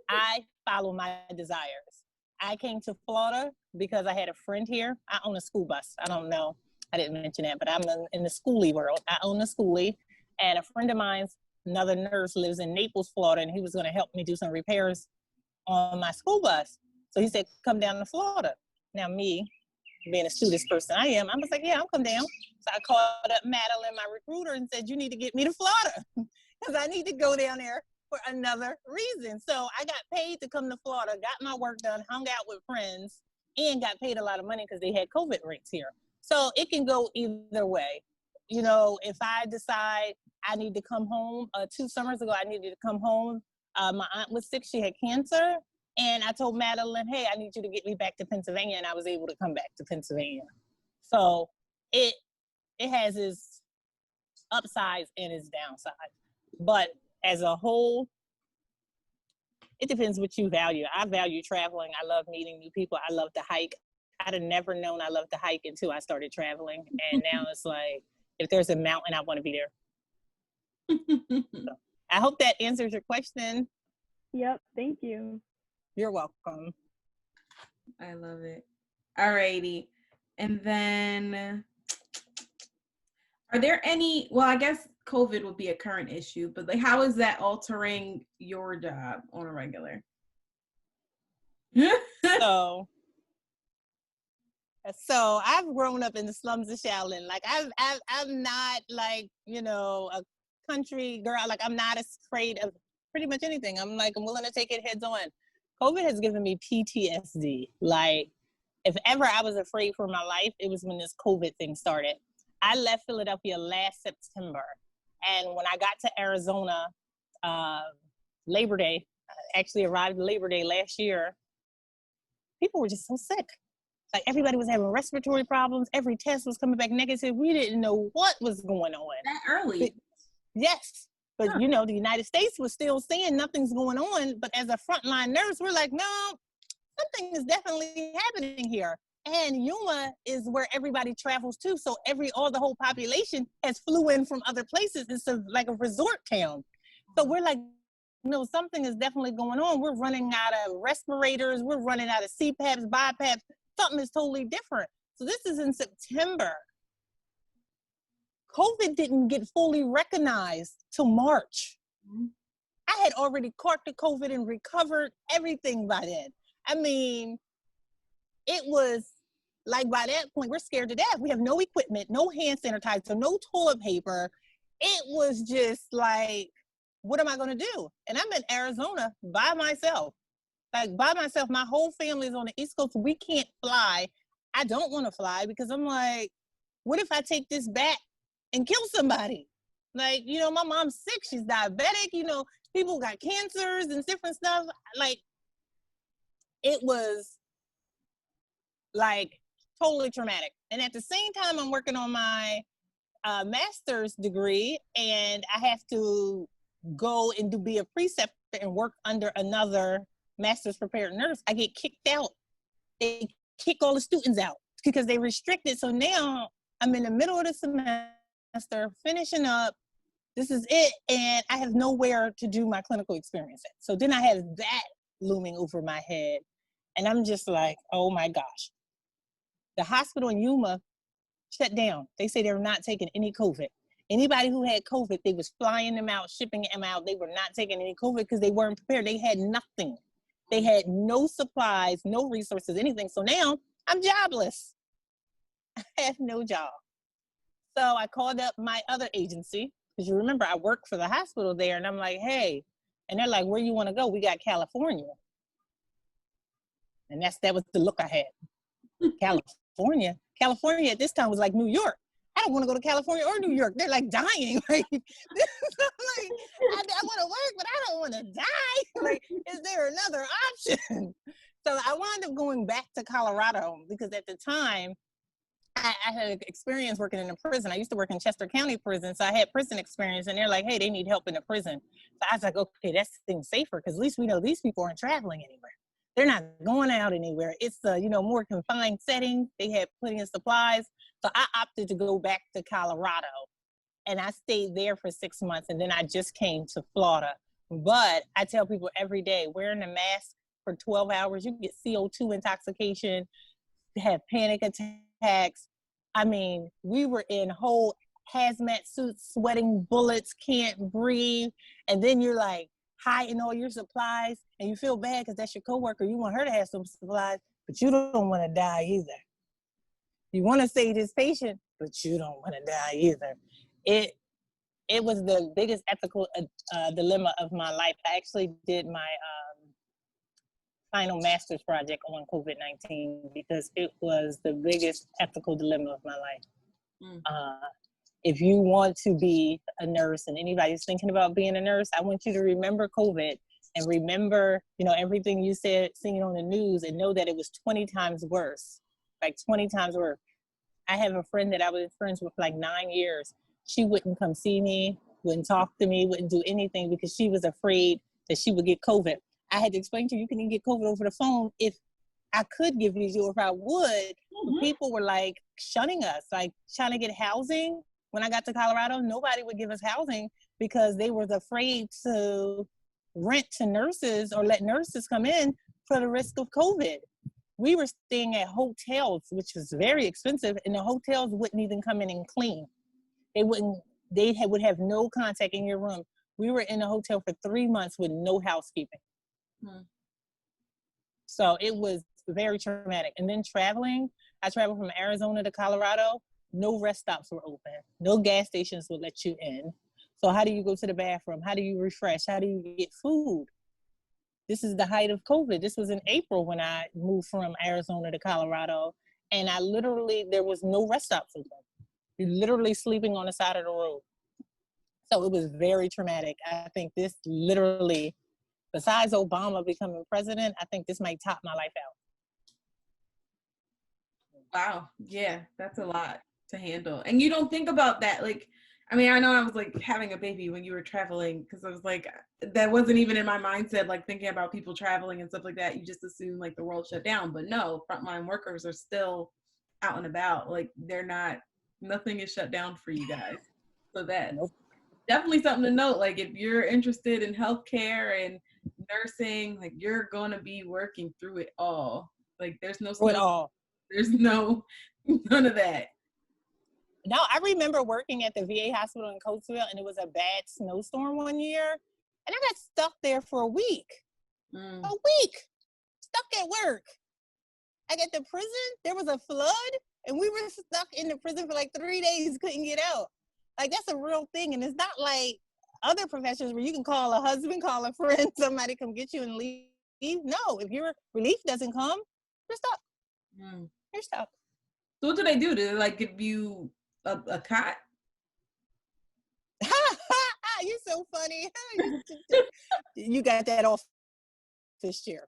I follow my desires. I came to Florida because I had a friend here. I own a school bus. I don't know. I didn't mention that, but I'm in the schoolie world. I own a schoolie, and a friend of mine's, another nurse, lives in Naples, Florida, and he was going to help me do some repairs on my school bus. So he said, come down to Florida. Now me, being a student person I am, I was like, yeah, I'll come down. So I called up Madeline, my recruiter, and said, you need to get me to Florida because I need to go down there for another reason. So I got paid to come to Florida, got my work done, hung out with friends, and got paid a lot of money because they had COVID rates here. So it can go either way. You know, if I decide I need to come home, 2 summers ago, I needed to come home. My aunt was sick, she had cancer. And I told Madeline, hey, I need you to get me back to Pennsylvania. And I was able to come back to Pennsylvania. So it has its upsides and its downsides. But as a whole, it depends what you value. I value traveling. I love meeting new people. I love to hike. I'd have never known I love to hike until I started traveling. And now it's like, if there's a mountain, I want to be there. So, I hope that answers your question. Yep, thank you. You're welcome. I love it. All righty. And then, are there any, well, I guess COVID would be a current issue, but like, how is that altering your job on a regular? So I've grown up in the slums of Shaolin. Like I'm not like, you know, a country girl. Like I'm not afraid of pretty much anything. I'm willing to take it heads on. COVID has given me PTSD. Like, if ever I was afraid for my life, it was when this COVID thing started. I left Philadelphia last September. And when I got to Arizona, Labor Day, actually arrived Labor Day last year, people were just so sick. Like, everybody was having respiratory problems. Every test was coming back negative. We didn't know what was going on. That early? But, yes. But, you know, the United States was still saying nothing's going on. But as a frontline nurse, we're like, no, something is definitely happening here. And Yuma is where everybody travels to. So the whole population has flew in from other places. It's like a resort town. So we're like, no, something is definitely going on. We're running out of respirators. We're running out of CPAPs, BiPAPs. Something is totally different. So this is in September. COVID didn't get fully recognized till March. I had already caught the COVID and recovered everything by then. I mean, it was like, by that point, we're scared to death. We have no equipment, no hand sanitizer, no toilet paper. It was just like, what am I going to do? And I'm in Arizona by myself. Like, by myself. My whole family is on the East Coast. We can't fly. I don't want to fly because I'm like, what if I take this back and kill somebody? Like, you know, my mom's sick. She's diabetic. You know, people got cancers and different stuff. Like, it was like totally traumatic. And at the same time, I'm working on my master's degree, and I have to go and be a preceptor and work under another master's prepared nurse. I get kicked out. They kick all the students out because they restricted. So now I'm in the middle of the semester, finishing up. This is it. And I have nowhere to do my clinical experience at. So then I have that looming over my head. And I'm just like, oh my gosh. The hospital in Yuma shut down. They say they're not taking any COVID. Anybody who had COVID, they was flying them out, shipping them out. They were not taking any COVID because they weren't prepared. They had nothing. They had no supplies, no resources, anything. So now I'm jobless. I have no job. So I called up my other agency, because you remember I work for the hospital there, and I'm like, hey, and they're like, where you want to go? We got California. And that was the look I had. California at this time was like New York. I don't want to go to California or New York. They're like dying. Like, like I want to work, but I don't want to die. Like, is there another option? So I wound up going back to Colorado because at the time I had experience working in a prison. I used to work in Chester County Prison, so I had prison experience, and they're like, hey, they need help in the prison. So I was like, okay, that seems safer because at least we know these people aren't traveling anywhere. They're not going out anywhere. It's a, more confined setting. They had plenty of supplies. So I opted to go back to Colorado, and I stayed there for 6 months, and then I just came to Florida. But I tell people every day, wearing a mask for 12 hours, you get CO2 intoxication, have panic attacks. I mean, we were in whole hazmat suits, sweating bullets, can't breathe. And then you're like hiding all your supplies, and you feel bad because that's your coworker. You want her to have some supplies, but you don't want to die either. You want to save this patient, but you don't want to die either. It was the biggest ethical dilemma of my life. I actually did my final master's project on COVID-19 because it was the biggest ethical dilemma of my life. If you want to be a nurse and anybody's thinking about being a nurse, I want you to remember COVID and remember, everything you said, seeing on the news, and know that it was 20 times worse, like 20 times worse. I have a friend that I was friends with for like 9 years. She wouldn't come see me, wouldn't talk to me, wouldn't do anything because she was afraid that she would get COVID. I had to explain to her, you can even get COVID over the phone. If I could give you, or if I would, people were like shunning us, like trying to get housing. When I got to Colorado, nobody would give us housing because they were afraid to rent to nurses or let nurses come in for the risk of COVID. We were staying at hotels, which was very expensive, and the hotels wouldn't even come in and clean. They would have no contact in your room. We were in a hotel for 3 months with no housekeeping. So it was very traumatic. And then traveling, I traveled from Arizona to Colorado. No rest stops were open. No gas stations would let you in. So how do you go to the bathroom? How do you refresh? How do you get food? This is the height of COVID. This was in April when I moved from Arizona to Colorado. And there was no rest stop for them. You're literally sleeping on the side of the road. So it was very traumatic. I think this literally, besides Obama becoming president, I think this might top my life out. Wow. Yeah, that's a lot to handle. And you don't think about that. Like, I mean, I know I was like having a baby when you were traveling, because I was like, that wasn't even in my mindset, like thinking about people traveling and stuff like that. You just assume like the world shut down. But no, frontline workers are still out and about. Like, nothing is shut down for you guys. So that's definitely something to note. Like, if you're interested in healthcare and nursing, like, you're going to be working through it all. Like, there's no none of that. No, I remember working at the VA hospital in Coatesville, and it was a bad snowstorm one year, and I got stuck there for a week. A week, stuck at work. Like at the prison, there was a flood, and we were stuck in the prison for like 3 days, couldn't get out. Like, that's a real thing, and it's not like other professions where you can call a husband, call a friend, somebody come get you and leave. No, if your relief doesn't come, you're stuck. You're stuck. So what do they do? Do they like give you a cot? You're so funny. You got that office chair.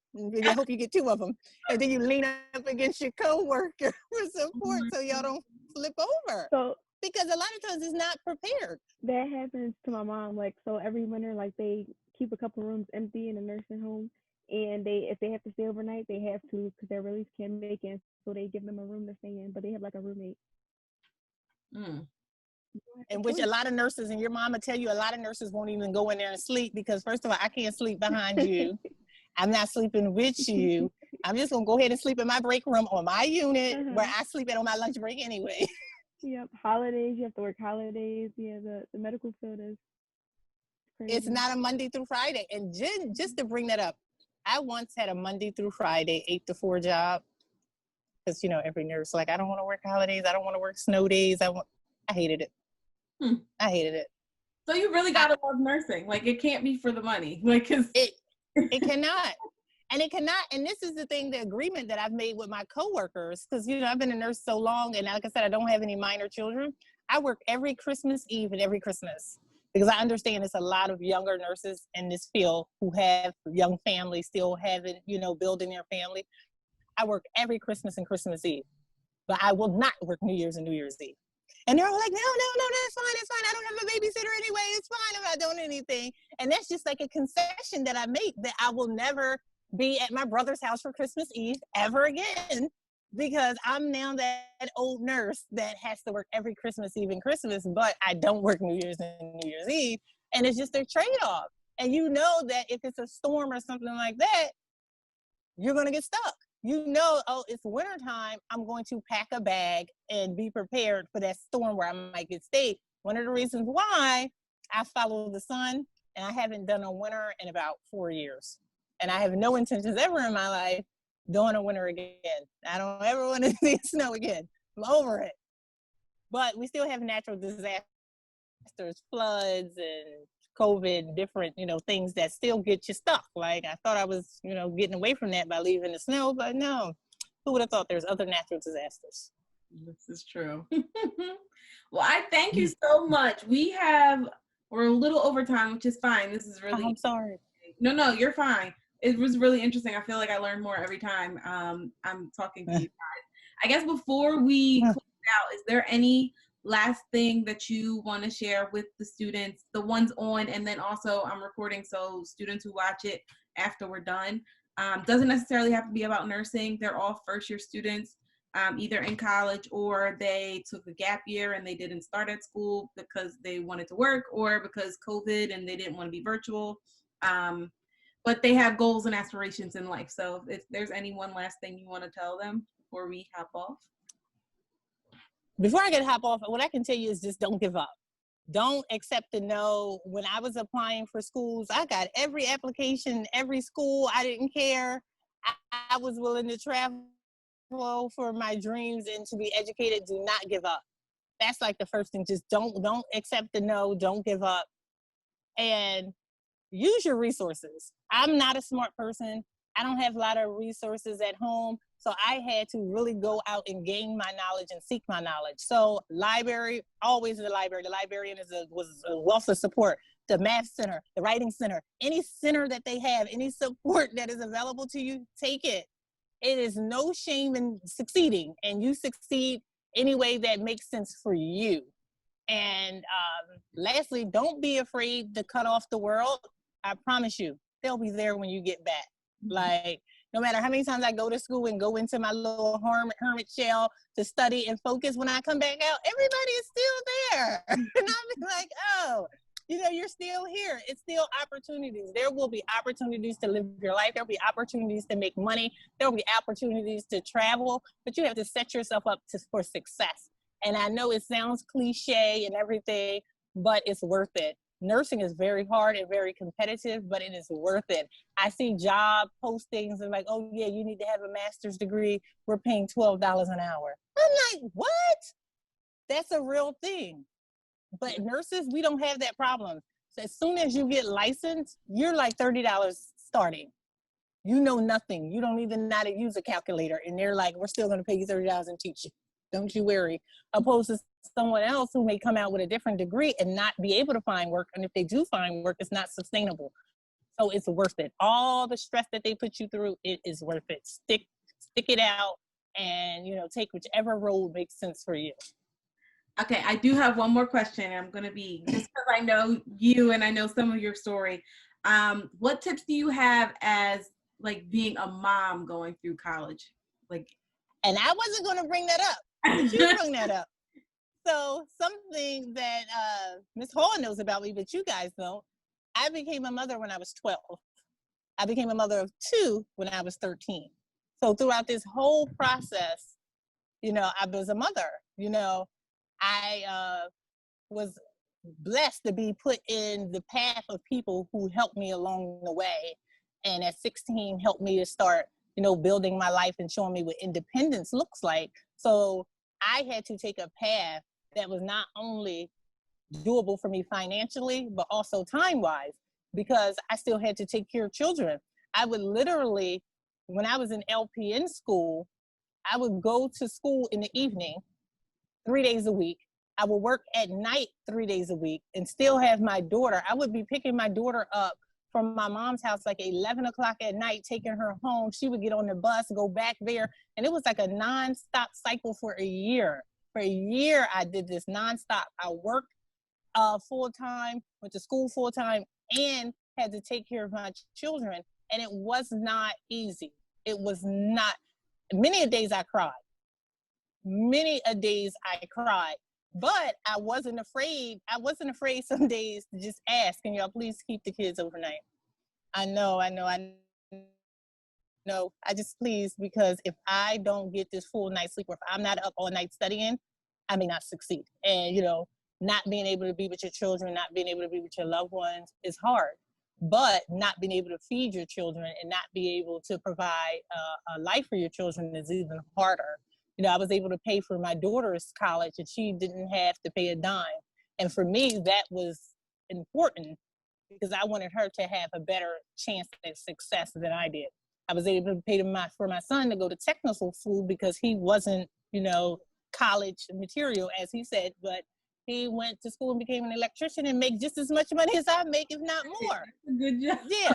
I hope you get 2 of them. And then you lean up against your coworker for support so y'all don't flip over. So, because a lot of times it's not prepared. That happens to my mom. Like, so every winter, like, they keep a couple rooms empty in a nursing home. And if they have to stay overnight, they have to, because their release can't make it. So they give them a room to stay in, but they have like a roommate. In which a lot of nurses, and your mom will tell you, a lot of nurses won't even go in there and sleep, because first of all, I can't sleep behind you. I'm not sleeping with you. I'm just going to go ahead and sleep in my break room or my unit where I sleep at on my lunch break anyway. Yep. Holidays, you have to work holidays. Yeah, the medical field is crazy. It's not a Monday through Friday. And just to bring that up, I once had a Monday through Friday 8 to 4 job, because, you know, every nurse like, I don't want to work holidays. I don't want to work snow days. I hated it. I hated it. So you really gotta love nursing. Like, it can't be for the money. Like, cause it cannot. And it cannot. And this is the thing, the agreement that I've made with my coworkers, because, you know, I've been a nurse so long, and like I said, I don't have any minor children. I work every Christmas Eve and every Christmas, because I understand it's a lot of younger nurses in this field who have young families, still haven't, you know, building their family. I work every Christmas and Christmas Eve, but I will not work New Year's and New Year's Eve. And they're all like, no, that's fine. I don't have a babysitter anyway. It's fine. I'm not doing anything. And that's just like a concession that I make, that I will never be at my brother's house for Christmas Eve ever again, because I'm now that old nurse that has to work every Christmas Eve and Christmas, but I don't work New Year's and New Year's Eve. And it's just a trade-off. And you know that if it's a storm or something like that, you're going to get stuck. You know, oh, it's wintertime, I'm going to pack a bag and be prepared for that storm where I might get stayed. One of the reasons why I follow the sun, and I haven't done a winter in about 4 years. And I have no intentions ever in my life doing a winter again. I don't ever want to see snow again. I'm over it. But we still have natural disasters, floods and COVID, different, you know, things that still get you stuck. Like, I thought I was, you know, getting away from that by leaving the snow, but no. Who would have thought there's other natural disasters? This is true. Well, I thank you so much. We're a little over time, which is fine. This is really— I'm sorry. No, you're fine. It was really interesting. I feel like I learn more every time I'm talking to you guys. I guess before we close out, is there any last thing that you want to share with the students, the ones on, and then also I'm recording, so students who watch it after we're done, doesn't necessarily have to be about nursing. They're all first-year students, either in college, or they took a gap year and they didn't start at school because they wanted to work, or because COVID and they didn't want to be virtual. But they have goals and aspirations in life. So if there's any one last thing you want to tell them before we hop off. Before I can hop off, what I can tell you is just don't give up. Don't accept the no. When I was applying for schools, I got every application, every school. I didn't care. I was willing to travel for my dreams and to be educated. Do not give up. That's like the first thing. Just don't accept the no. Don't give up. And use your resources. I'm not a smart person. I don't have a lot of resources at home. So I had to really go out and gain my knowledge and seek my knowledge. So library, always the library. The librarian was a wealth of support. The math center, the writing center, any center that they have, any support that is available to you, take it. It is no shame in succeeding, and you succeed any way that makes sense for you. And lastly, don't be afraid to cut off the world. I promise you, they'll be there when you get back. Like, no matter how many times I go to school and go into my little hermit shell to study and focus, when I come back out, everybody is still there. And I'm like, oh, you know, you're still here. It's still opportunities. There will be opportunities to live your life. There'll be opportunities to make money. There'll be opportunities to travel, but you have to set yourself up for success. And I know it sounds cliche and everything, but it's worth it. Nursing is very hard and very competitive, but it is worth it. I see job postings and like, oh yeah, you need to have a master's degree. We're paying $12 an hour. I'm like, what? That's a real thing. But nurses, we don't have that problem. So as soon as you get licensed, you're like $30 starting. You know nothing. You don't even know how to use a calculator. And they're like, we're still going to pay you $30 and teach you. Don't you worry. Opposed to someone else who may come out with a different degree and not be able to find work. And if they do find work, it's not sustainable. So it's worth it. All the stress that they put you through, it is worth it. Stick it out and, you know, take whichever road makes sense for you. Okay, I do have one more question. I'm going to be, just because I know you and I know some of your story. What tips do you have as like being a mom going through college? Like, and I wasn't going to bring that up, but you bring that up. So something that Ms. Hall knows about me, but you guys don't. I became a mother when I was 12. I became a mother of 2 when I was 13. So throughout this whole process, you know, I was a mother. You know, I was blessed to be put in the path of people who helped me along the way. And at 16, helped me to start, you know, building my life and showing me what independence looks like. So I had to take a path that was not only doable for me financially, but also time-wise, because I still had to take care of children. I would literally, when I was in LPN school, I would go to school in the evening, 3 days a week. I would work at night 3 days a week and still have my daughter. I would be picking my daughter up from my mom's house like 11 o'clock at night, taking her home. She would get on the bus, go back there. And it was like a nonstop cycle for a year. For a year, I did this nonstop. I worked full-time, went to school full-time, and had to take care of my children. And it was not easy. It was not. Many a days I cried. Many a days I cried. But I wasn't afraid. I wasn't afraid some days to just ask, can y'all please keep the kids overnight? I know. I just please, because if I don't get this full night's sleep, or if I'm not up all night studying, I may not succeed. And, you know, not being able to be with your children, not being able to be with your loved ones is hard. But not being able to feed your children and not be able to provide a life for your children is even harder. You know, I was able to pay for my daughter's college and she didn't have to pay a dime. And for me, that was important because I wanted her to have a better chance at success than I did. I was able to pay for my son to go to technical school because he wasn't, you know, college material, as he said, but he went to school and became an electrician and make just as much money as I make, if not more. Good job. Yeah.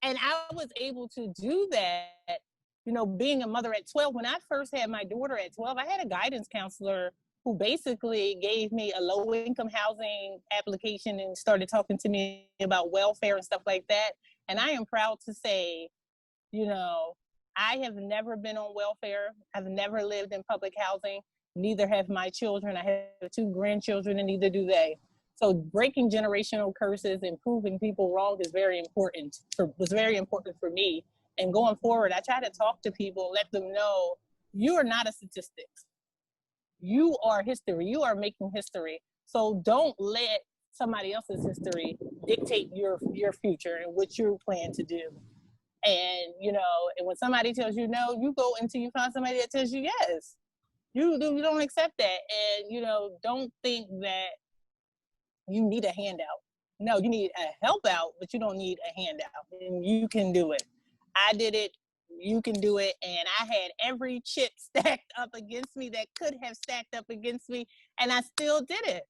And I was able to do that, you know, being a mother at 12. When I first had my daughter at 12, I had a guidance counselor who basically gave me a low-income housing application and started talking to me about welfare and stuff like that. And I am proud to say, you know, I have never been on welfare. I've never lived in public housing. Neither have my children. I have 2 grandchildren and neither do they. So breaking generational curses and proving people wrong is was very important for me. And going forward, I try to talk to people, let them know you are not a statistic. You are history. You are making history. So don't let somebody else's history dictate your future and what you plan to do. And, you know, and when somebody tells you no, you go until you find somebody that tells you yes. You don't accept that. And, you know, don't think that you need a handout. No, you need a help out, but you don't need a handout. And you can do it. I did it. You can do it. And I had every chip stacked up against me that could have stacked up against me. And I still did it.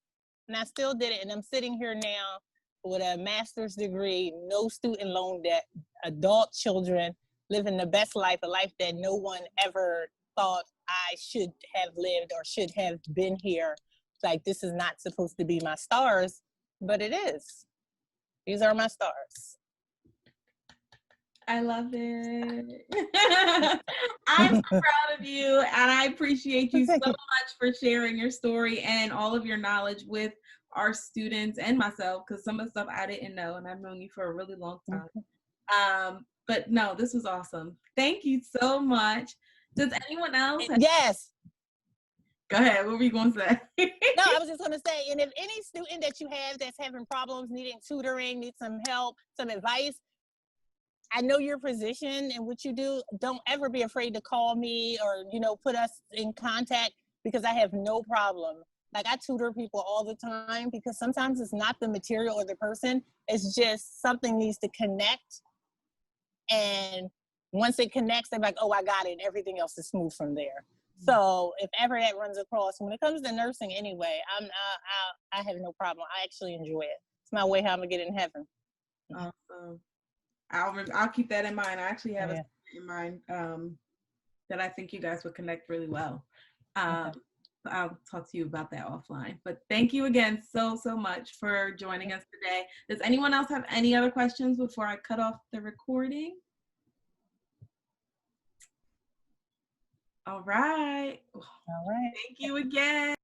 And I'm sitting here now with a master's degree, no student loan debt, adult children, living the best life, a life that no one ever thought I should have lived or should have been here. Like, this is not supposed to be my stars, but it is. These are my stars. I love it. I'm so proud of you, and I appreciate you so much for sharing your story and all of your knowledge with our students and myself, because some of the stuff I didn't know, and I've known you for a really long time. But no, this was awesome. Thank you so much. Does anyone else? Yes. Go ahead. What were you going to say? No, I was just going to say, and if any student that you have that's having problems, needing tutoring, needs some help, some advice, I know your position and what you do. Don't ever be afraid to call me or, put us in contact, because I have no problem. Like, I tutor people all the time, because sometimes it's not the material or the person. It's just something needs to connect. And once it connects, they're like, oh, I got it. And everything else is smooth from there. So if ever that runs across, when it comes to nursing anyway, I have no problem. I actually enjoy it. It's my way how I'm gonna get in heaven. Awesome. I'll keep that in mind. I actually have a in mind that I think you guys would connect really well. I'll talk to you about that offline. But thank you again so much for joining us today. Does anyone else have any other questions before I cut off the recording? All right. Thank you again.